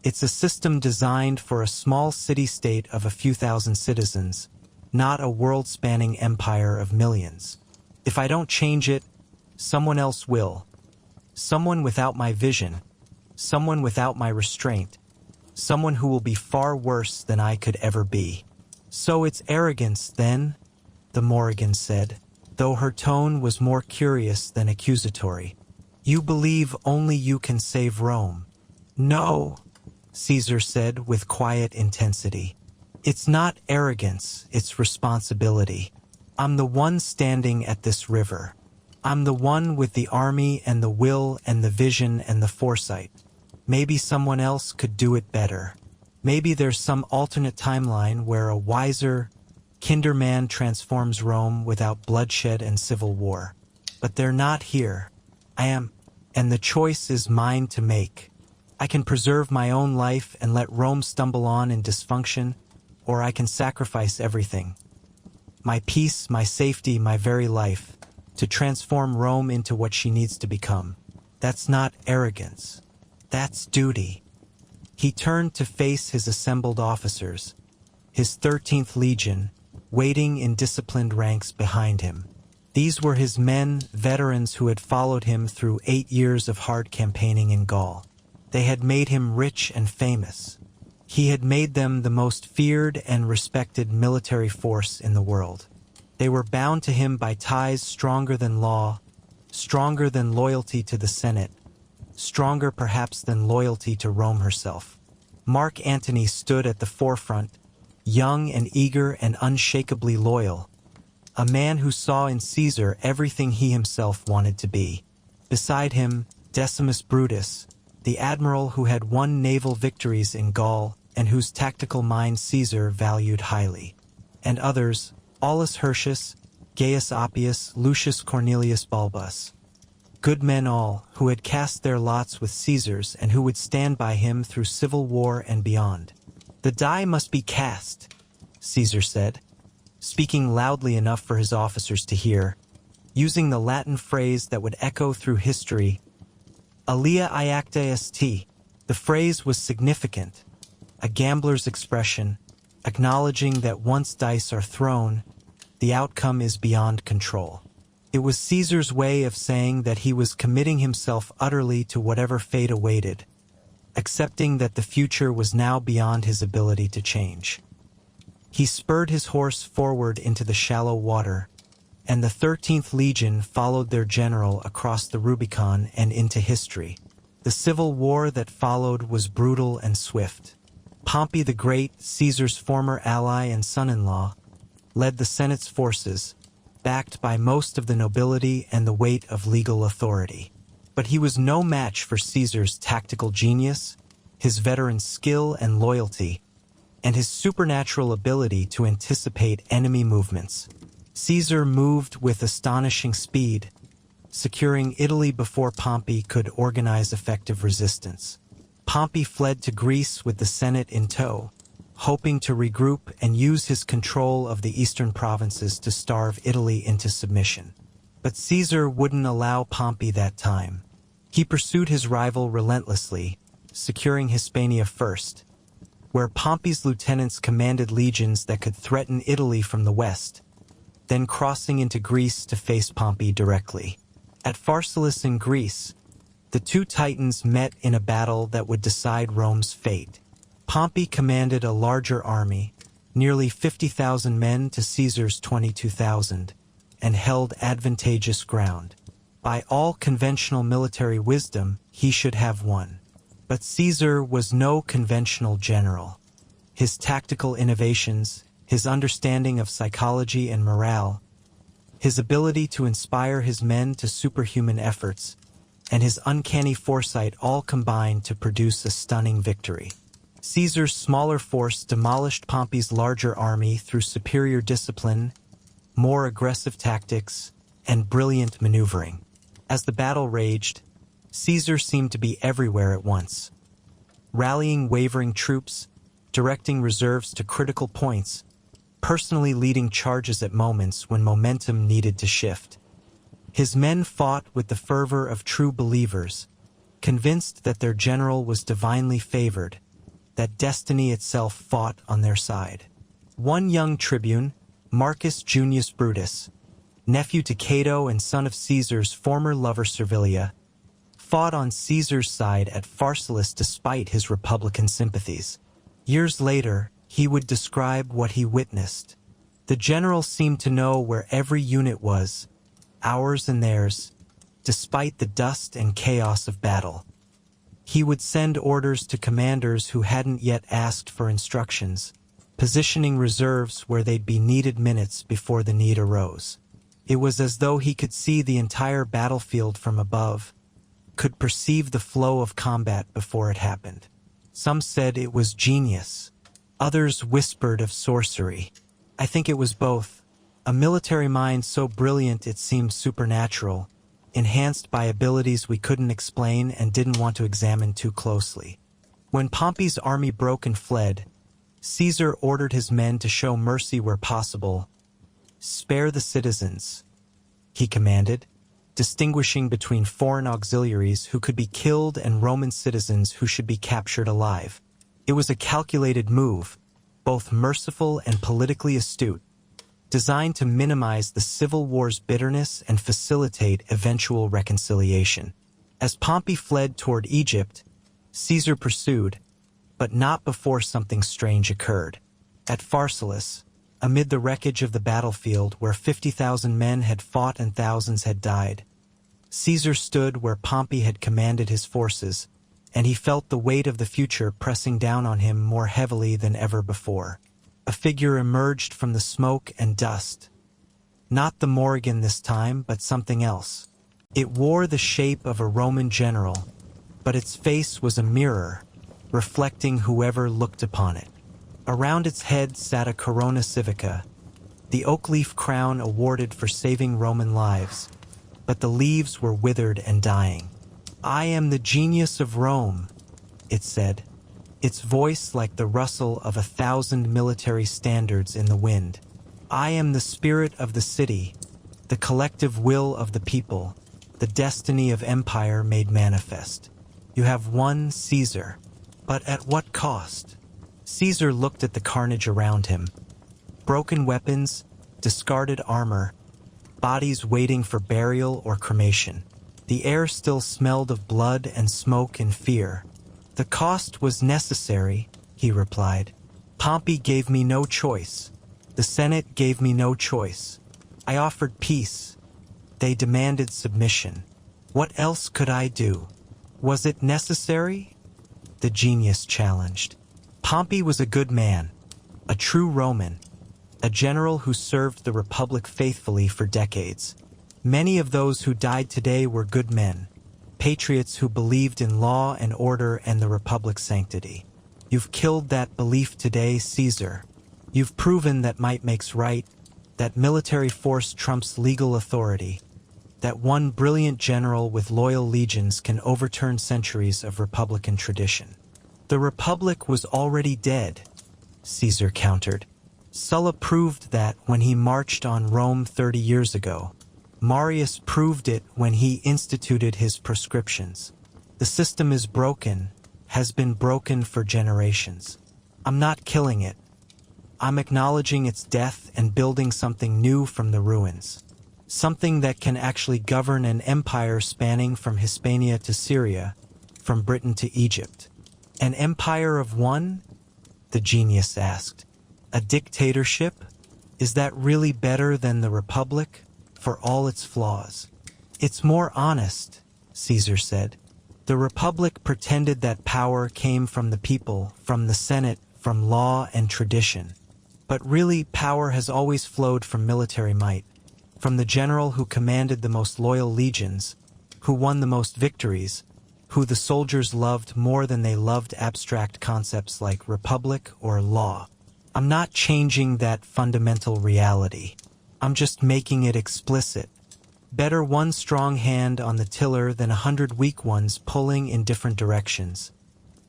It's a system designed for a small city-state of a few thousand citizens, not a world-spanning empire of millions. If I don't change it, someone else will. Someone without my vision, someone without my restraint, someone who will be far worse than I could ever be. So it's arrogance, then? The Morrigan said, though her tone was more curious than accusatory. You believe only you can save Rome. No, Caesar said with quiet intensity. It's not arrogance, it's responsibility. I'm the one standing at this river. I'm the one with the army and the will and the vision and the foresight. Maybe someone else could do it better. Maybe there's some alternate timeline where a wiser, kinder man transforms Rome without bloodshed and civil war. But they're not here. I am, and the choice is mine to make. I can preserve my own life and let Rome stumble on in dysfunction, or I can sacrifice everything. My peace, my safety, my very life, to transform Rome into what she needs to become. That's not arrogance. That's duty. He turned to face his assembled officers, his 13th Legion, waiting in disciplined ranks behind him. These were his men, veterans who had followed him through 8 years of hard campaigning in Gaul. They had made him rich and famous. He had made them the most feared and respected military force in the world. They were bound to him by ties stronger than law, stronger than loyalty to the Senate, stronger perhaps than loyalty to Rome herself. Mark Antony stood at the forefront, young and eager and unshakably loyal, a man who saw in Caesar everything he himself wanted to be. Beside him, Decimus Brutus, the admiral who had won naval victories in Gaul and whose tactical mind Caesar valued highly. And others, Aulus Hirtius, Gaius Appius, Lucius Cornelius Balbus. Good men all, who had cast their lots with Caesar's and who would stand by him through civil war and beyond. The die must be cast, Caesar said, speaking loudly enough for his officers to hear, using the Latin phrase that would echo through history, Alia iacta est. The phrase was significant, a gambler's expression, acknowledging that once dice are thrown, the outcome is beyond control. It was Caesar's way of saying that he was committing himself utterly to whatever fate awaited, accepting that the future was now beyond his ability to change. He spurred his horse forward into the shallow water, and the 13th Legion followed their general across the Rubicon and into history. The civil war that followed was brutal and swift. Pompey the Great, Caesar's former ally and son-in-law, led the Senate's forces, backed by most of the nobility and the weight of legal authority. But he was no match for Caesar's tactical genius, his veteran skill and loyalty, and his supernatural ability to anticipate enemy movements. Caesar moved with astonishing speed, securing Italy before Pompey could organize effective resistance. Pompey fled to Greece with the Senate in tow, hoping to regroup and use his control of the eastern provinces to starve Italy into submission. But Caesar wouldn't allow Pompey that time. He pursued his rival relentlessly, securing Hispania first, where Pompey's lieutenants commanded legions that could threaten Italy from the west, then crossing into Greece to face Pompey directly. At Pharsalus in Greece, the two titans met in a battle that would decide Rome's fate. Pompey commanded a larger army, nearly 50,000 men to Caesar's 22,000, and held advantageous ground. By all conventional military wisdom, he should have won. But Caesar was no conventional general. His tactical innovations, his understanding of psychology and morale, his ability to inspire his men to superhuman efforts, and his uncanny foresight all combined to produce a stunning victory. Caesar's smaller force demolished Pompey's larger army through superior discipline, more aggressive tactics, and brilliant maneuvering. As the battle raged, Caesar seemed to be everywhere at once, rallying wavering troops, directing reserves to critical points, personally leading charges at moments when momentum needed to shift. His men fought with the fervor of true believers, convinced that their general was divinely favored, that destiny itself fought on their side. One young tribune, Marcus Junius Brutus, nephew to Cato and son of Caesar's former lover Servilia, fought on Caesar's side at Pharsalus despite his republican sympathies. Years later, he would describe what he witnessed. The general seemed to know where every unit was, ours and theirs, despite the dust and chaos of battle. He would send orders to commanders who hadn't yet asked for instructions, positioning reserves where they'd be needed minutes before the need arose. It was as though he could see the entire battlefield from above, could perceive the flow of combat before it happened. Some said it was genius. Others whispered of sorcery. I think it was both. A military mind so brilliant it seemed supernatural, enhanced by abilities we couldn't explain and didn't want to examine too closely. When Pompey's army broke and fled, Caesar ordered his men to show mercy where possible. "Spare the citizens," he commanded, distinguishing between foreign auxiliaries who could be killed and Roman citizens who should be captured alive. It was a calculated move, both merciful and politically astute, designed to minimize the civil war's bitterness and facilitate eventual reconciliation. As Pompey fled toward Egypt, Caesar pursued, but not before something strange occurred. At Pharsalus, amid the wreckage of the battlefield where 50,000 men had fought and thousands had died, Caesar stood where Pompey had commanded his forces, and he felt the weight of the future pressing down on him more heavily than ever before. A figure emerged from the smoke and dust. Not the Morrigan this time, but something else. It wore the shape of a Roman general, but its face was a mirror, reflecting whoever looked upon it. Around its head sat a corona civica, the oak leaf crown awarded for saving Roman lives, but the leaves were withered and dying. "I am the genius of Rome," it said, its voice like the rustle of 1,000 military standards in the wind. "I am the spirit of the city, the collective will of the people, the destiny of empire made manifest. You have won, Caesar, but at what cost?" Caesar looked at the carnage around him. Broken weapons, discarded armor, bodies waiting for burial or cremation. The air still smelled of blood and smoke and fear. "The cost was necessary," he replied. "Pompey gave me no choice. The Senate gave me no choice. I offered peace. They demanded submission. What else could I do? Was it necessary?" The genius challenged. Pompey was a good man, a true Roman, a general who served the Republic faithfully for decades. Many of those who died today were good men, patriots who believed in law and order and the Republic's sanctity. You've killed that belief today, Caesar. You've proven that might makes right, that military force trumps legal authority, that one brilliant general with loyal legions can overturn centuries of Republican tradition. "The Republic was already dead," Caesar countered. "Sulla proved that when he marched on Rome 30 years ago. Marius proved it when he instituted his proscriptions. The system is broken, has been broken for generations. I'm not killing it. I'm acknowledging its death and building something new from the ruins. Something that can actually govern an empire spanning from Hispania to Syria, from Britain to Egypt. An empire of one, the genius asked. A dictatorship? Is that really better than the Republic, for all its flaws? It's more honest, Caesar said. The Republic pretended that power came from the people, from the Senate, from law and tradition. But really, power has always flowed from military might, from the general who commanded the most loyal legions, who won the most victories, who the soldiers loved more than they loved abstract concepts like republic or law. I'm not changing that fundamental reality. I'm just making it explicit. Better one strong hand on the tiller than 100 weak ones pulling in different directions,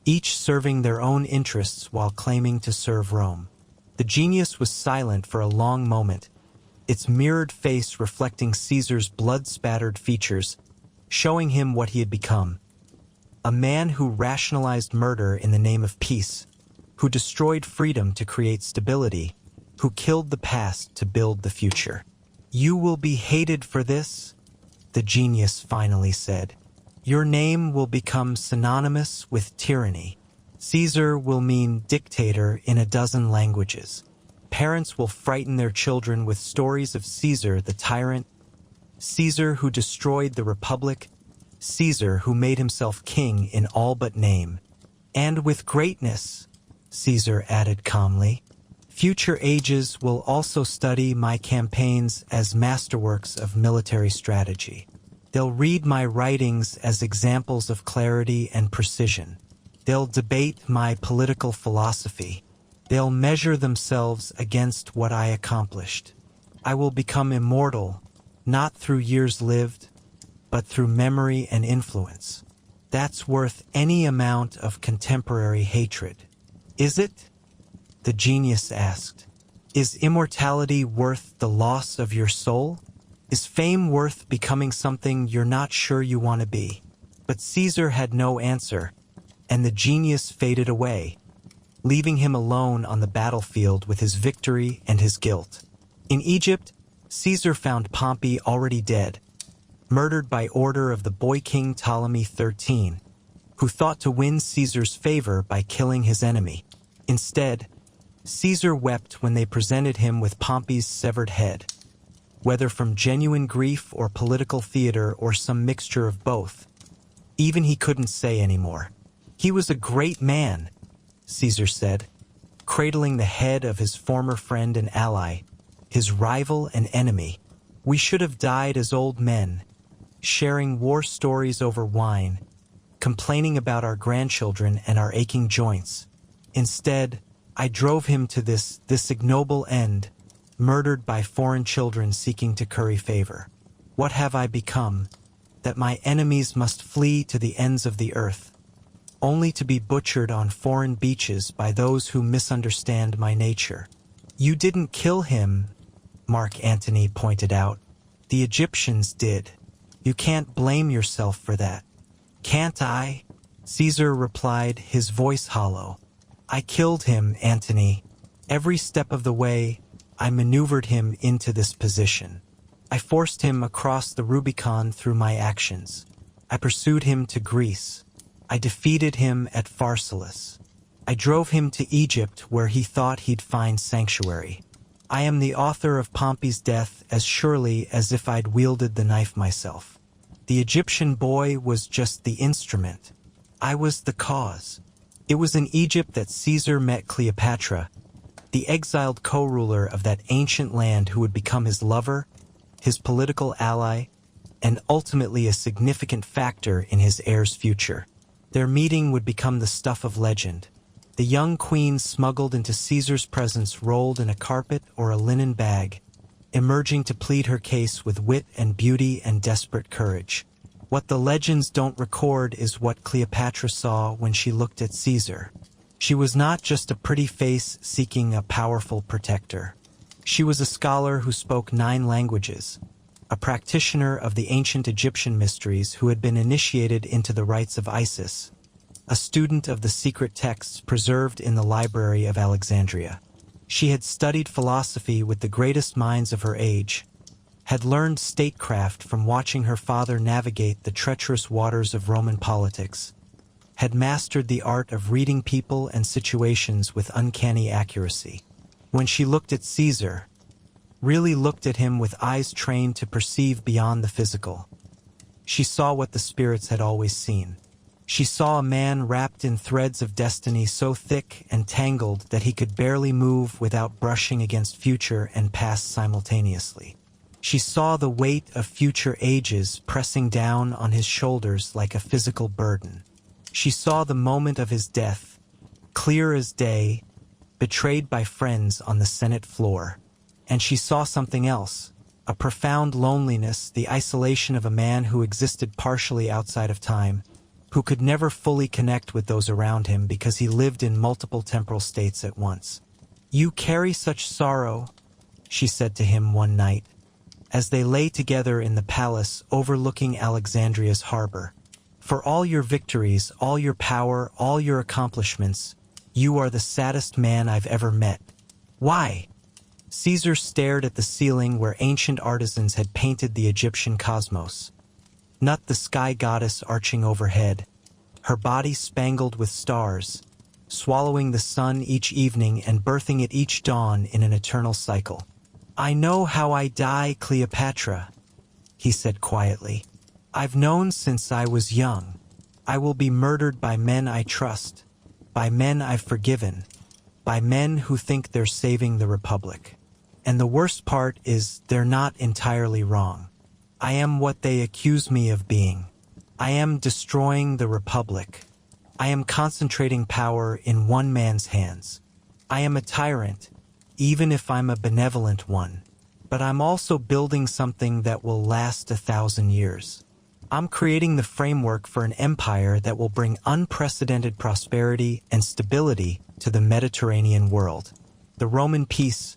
each serving their own interests while claiming to serve Rome. The genius was silent for a long moment, its mirrored face reflecting Caesar's blood-spattered features, showing him what he had become. A man who rationalized murder in the name of peace, who destroyed freedom to create stability, who killed the past to build the future. You will be hated for this, the genius finally said. Your name will become synonymous with tyranny. Caesar will mean dictator in a dozen languages. Parents will frighten their children with stories of Caesar the tyrant, Caesar who destroyed the Republic, Caesar who made himself king in all but name. And with greatness, Caesar added calmly, future ages will also study my campaigns as masterworks of military strategy. They'll read my writings as examples of clarity and precision. They'll debate my political philosophy. They'll measure themselves against what I accomplished. I will become immortal, not through years lived, but through memory and influence. That's worth any amount of contemporary hatred. Is it? The genius asked. Is immortality worth the loss of your soul? Is fame worth becoming something you're not sure you want to be? But Caesar had no answer, and the genius faded away, leaving him alone on the battlefield with his victory and his guilt. In Egypt, Caesar found Pompey already dead, murdered by order of the boy king Ptolemy XIII, who thought to win Caesar's favor by killing his enemy. Instead, Caesar wept when they presented him with Pompey's severed head. Whether from genuine grief or political theater or some mixture of both, even he couldn't say anymore. He was a great man, Caesar said, cradling the head of his former friend and ally, his rival and enemy. We should have died as old men, sharing war stories over wine, complaining about our grandchildren and our aching joints. Instead, I drove him to this ignoble end, murdered by foreign children seeking to curry favor. What have I become, that my enemies must flee to the ends of the earth, only to be butchered on foreign beaches by those who misunderstand my nature? You didn't kill him, Mark Antony pointed out. The Egyptians did. You can't blame yourself for that. Can't I? Caesar replied, his voice hollow. I killed him, Antony. Every step of the way, I maneuvered him into this position. I forced him across the Rubicon through my actions. I pursued him to Greece. I defeated him at Pharsalus. I drove him to Egypt where he thought he'd find sanctuary. I am the author of Pompey's death as surely as if I'd wielded the knife myself. The Egyptian boy was just the instrument. I was the cause. It was in Egypt that Caesar met Cleopatra, the exiled co-ruler of that ancient land who would become his lover, his political ally, and ultimately a significant factor in his heir's future. Their meeting would become the stuff of legend. The young queen smuggled into Caesar's presence rolled in a carpet or a linen bag, emerging to plead her case with wit and beauty and desperate courage. What the legends don't record is what Cleopatra saw when she looked at Caesar. She was not just a pretty face seeking a powerful protector. She was a scholar who spoke 9 languages, a practitioner of the ancient Egyptian mysteries who had been initiated into the rites of Isis, a student of the secret texts preserved in the Library of Alexandria. She had studied philosophy with the greatest minds of her age, had learned statecraft from watching her father navigate the treacherous waters of Roman politics, had mastered the art of reading people and situations with uncanny accuracy. When she looked at Caesar, really looked at him with eyes trained to perceive beyond the physical, she saw what the spirits had always seen. She saw a man wrapped in threads of destiny so thick and tangled that he could barely move without brushing against future and past simultaneously. She saw the weight of future ages pressing down on his shoulders like a physical burden. She saw the moment of his death, clear as day, betrayed by friends on the Senate floor. And she saw something else, a profound loneliness, the isolation of a man who existed partially outside of time, who could never fully connect with those around him because he lived in multiple temporal states at once. "You carry such sorrow," she said to him one night, as they lay together in the palace overlooking Alexandria's harbor. "For all your victories, all your power, all your accomplishments, you are the saddest man I've ever met. Why?" Caesar stared at the ceiling where ancient artisans had painted the Egyptian cosmos. Not the sky goddess arching overhead, her body spangled with stars, swallowing the sun each evening and birthing it each dawn in an eternal cycle. "I know how I die, Cleopatra," he said quietly. "I've known since I was young. I will be murdered by men I trust, by men I've forgiven, by men who think they're saving the Republic. And the worst part is they're not entirely wrong. I am what they accuse me of being. I am destroying the Republic. I am concentrating power in one man's hands. I am a tyrant, even if I'm a benevolent one. But I'm also building something that will last 1,000 years. I'm creating the framework for an empire that will bring unprecedented prosperity and stability to the Mediterranean world. The Roman peace,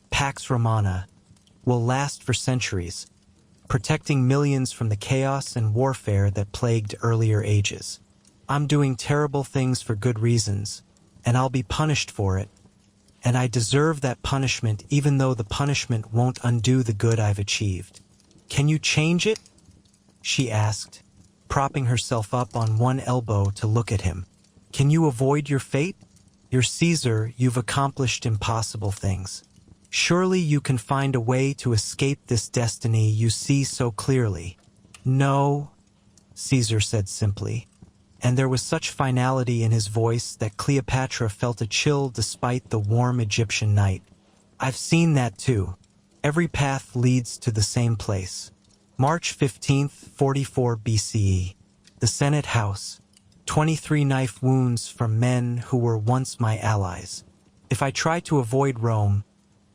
Pax Romana, will last for centuries, protecting millions from the chaos and warfare that plagued earlier ages. I'm doing terrible things for good reasons, and I'll be punished for it. And I deserve that punishment even though the punishment won't undo the good I've achieved. Can you change it?" she asked, propping herself up on one elbow to look at him. "Can you avoid your fate? You're Caesar, you've accomplished impossible things. Surely you can find a way to escape this destiny you see so clearly." "No," Caesar said simply, and there was such finality in his voice that Cleopatra felt a chill despite the warm Egyptian night. "I've seen that too. Every path leads to the same place." March 15th, 44 BCE. The Senate House. 23 knife wounds from men who were once my allies. If I try to avoid Rome,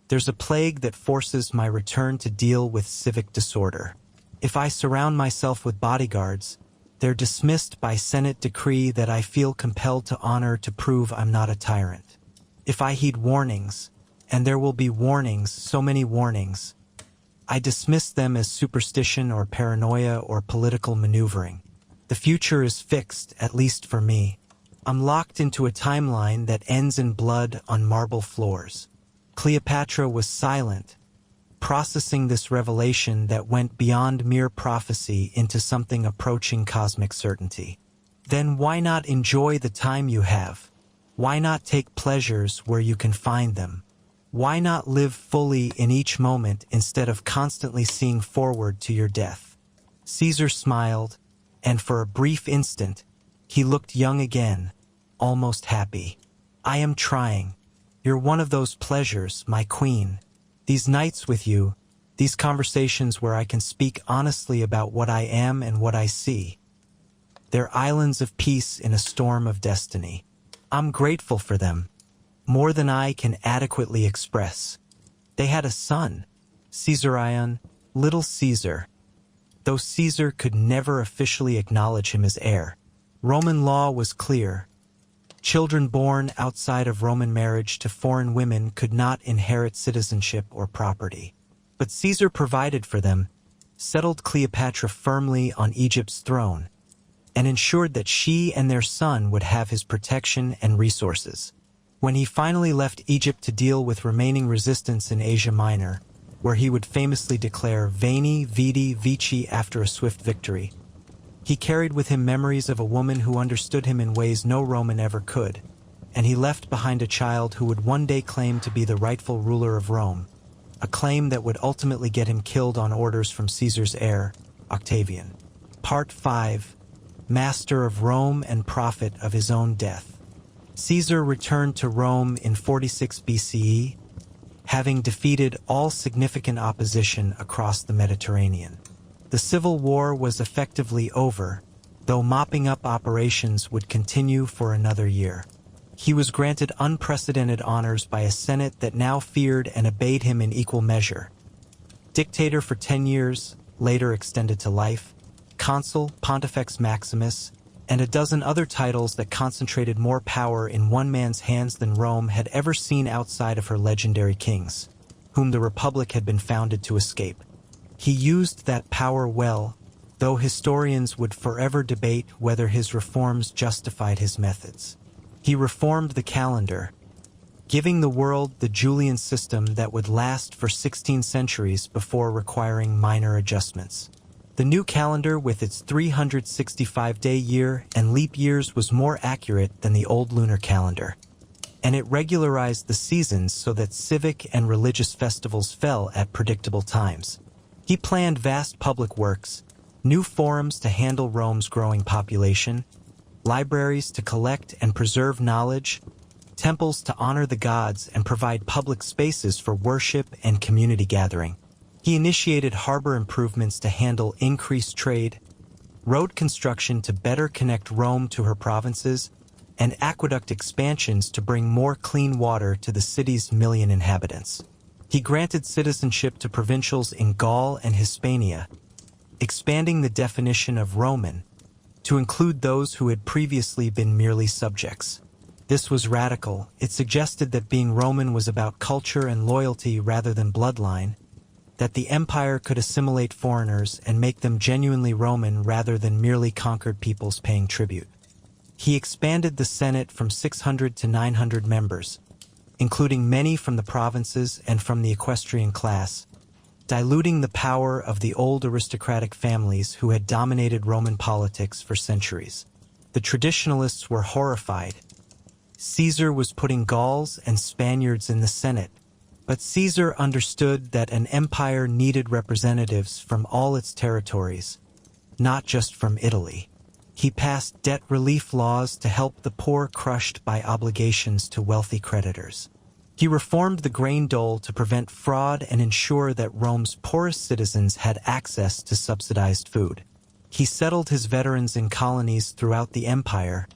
there's a plague that forces my return to deal with civic disorder. If I surround myself with bodyguards, they're dismissed by Senate decree that I feel compelled to honor to prove I'm not a tyrant. If I heed warnings, and there will be warnings, so many warnings, I dismiss them as superstition or paranoia or political maneuvering. The future is fixed, at least for me. I'm locked into a timeline that ends in blood on marble floors. Cleopatra was silent, processing this revelation that went beyond mere prophecy into something approaching cosmic certainty. Then why not enjoy the time you have? Why not take pleasures where you can find them? Why not live fully in each moment instead of constantly seeing forward to your death? Caesar smiled, and for a brief instant, he looked young again, almost happy. "I am trying. You're one of those pleasures, my queen. These nights with you, these conversations where I can speak honestly about what I am and what I see. They're islands of peace in a storm of destiny. I'm grateful for them, more than I can adequately express." They had a son, Caesarion, little Caesar, though Caesar could never officially acknowledge him as heir. Roman law was clear. Children born outside of Roman marriage to foreign women could not inherit citizenship or property. But Caesar provided for them, settled Cleopatra firmly on Egypt's throne, and ensured that she and their son would have his protection and resources. When he finally left Egypt to deal with remaining resistance in Asia Minor, where he would famously declare Veni, Vidi, Vici after a swift victory, He carried with him memories of a woman who understood him in ways no Roman ever could, and he left behind a child who would one day claim to be the rightful ruler of Rome, a claim that would ultimately get him killed on orders from Caesar's heir, Octavian. Part 5. Master of Rome and prophet of his own death. Caesar returned to Rome in 46 BCE, having defeated all significant opposition across the Mediterranean. The civil war was effectively over, though mopping up operations would continue for another year. He was granted unprecedented honors by a Senate that now feared and obeyed him in equal measure. Dictator for 10 years, later extended to life, Consul, Pontifex Maximus, and a dozen other titles that concentrated more power in one man's hands than Rome had ever seen outside of her legendary kings, whom the Republic had been founded to escape. He used that power well, though historians would forever debate whether his reforms justified his methods. He reformed the calendar, giving the world the Julian system that would last for 16 centuries before requiring minor adjustments. The new calendar with its 365-day year and leap years was more accurate than the old lunar calendar, and it regularized the seasons so that civic and religious festivals fell at predictable times. He planned vast public works, new forums to handle Rome's growing population, libraries to collect and preserve knowledge, temples to honor the gods and provide public spaces for worship and community gathering. He initiated harbor improvements to handle increased trade, road construction to better connect Rome to her provinces, and aqueduct expansions to bring more clean water to the city's 1 million inhabitants. He granted citizenship to provincials in Gaul and Hispania, expanding the definition of Roman to include those who had previously been merely subjects. This was radical. It suggested that being Roman was about culture and loyalty rather than bloodline, that the empire could assimilate foreigners and make them genuinely Roman rather than merely conquered peoples paying tribute. He expanded the Senate from 600 to 900 members, including many from the provinces and from the equestrian class, diluting the power of the old aristocratic families who had dominated Roman politics for centuries. The traditionalists were horrified. Caesar was putting Gauls and Spaniards in the Senate, but Caesar understood that an empire needed representatives from all its territories, not just from Italy. He passed debt relief laws to help the poor crushed by obligations to wealthy creditors. He reformed the grain dole to prevent fraud and ensure that Rome's poorest citizens had access to subsidized food. He settled his veterans in colonies throughout the empire,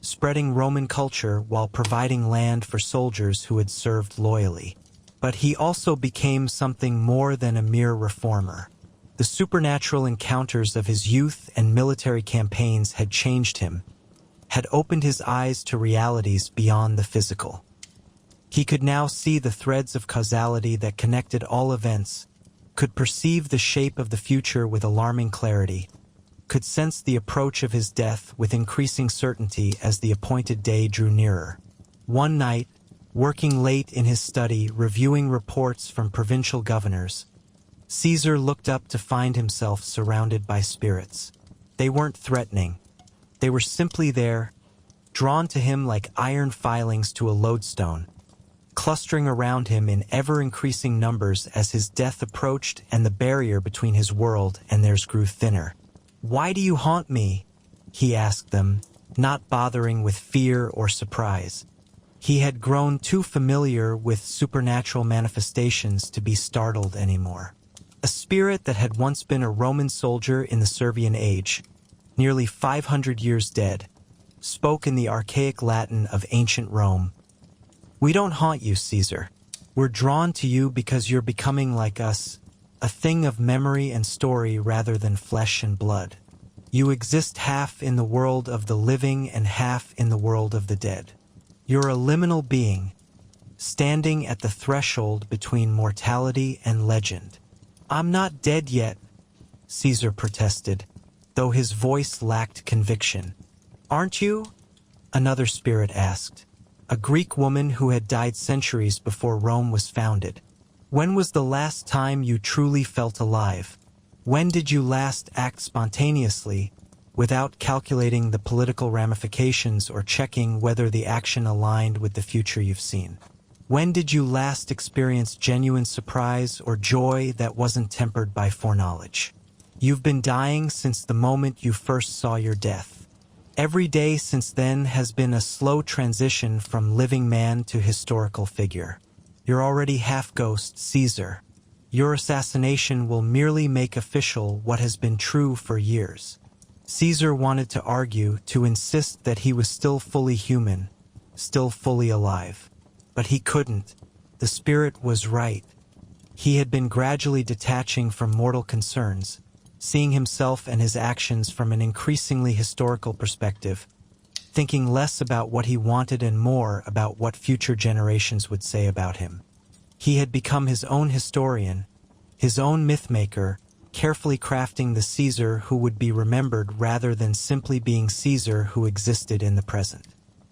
spreading Roman culture while providing land for soldiers who had served loyally. But he also became something more than a mere reformer. The supernatural encounters of his youth and military campaigns had changed him, had opened his eyes to realities beyond the physical. He could now see the threads of causality that connected all events, could perceive the shape of the future with alarming clarity, could sense the approach of his death with increasing certainty as the appointed day drew nearer. One night, working late in his study reviewing reports from provincial governors, Caesar looked up to find himself surrounded by spirits. They weren't threatening. They were simply there, drawn to him like iron filings to a lodestone, clustering around him in ever-increasing numbers as his death approached and the barrier between his world and theirs grew thinner. "Why do you haunt me?" he asked them, not bothering with fear or surprise. He had grown too familiar with supernatural manifestations to be startled anymore. A spirit that had once been a Roman soldier in the Servian age, nearly 500 years dead, spoke in the archaic Latin of ancient Rome. "We don't haunt you, Caesar. We're drawn to you because you're becoming like us, a thing of memory and story rather than flesh and blood. You exist half in the world of the living and half in the world of the dead. You're a liminal being, standing at the threshold between mortality and legend." "I'm not dead yet," Caesar protested, though his voice lacked conviction. "Aren't you?" another spirit asked, a Greek woman who had died centuries before Rome was founded. "When was the last time you truly felt alive? When did you last act spontaneously, without calculating the political ramifications or checking whether the action aligned with the future you've seen. When did you last experience genuine surprise or joy that wasn't tempered by foreknowledge? You've been dying since the moment you first saw your death. Every day since then has been a slow transition from living man to historical figure. You're already half-ghost Caesar. Your assassination will merely make official what has been true for years. Caesar wanted to argue, to insist that he was still fully human, still fully alive. But he couldn't. The spirit was right. He had been gradually detaching from mortal concerns, seeing himself and his actions from an increasingly historical perspective, thinking less about what he wanted and more about what future generations would say about him. He had become his own historian, his own mythmaker, carefully crafting the Caesar who would be remembered rather than simply being Caesar who existed in the present.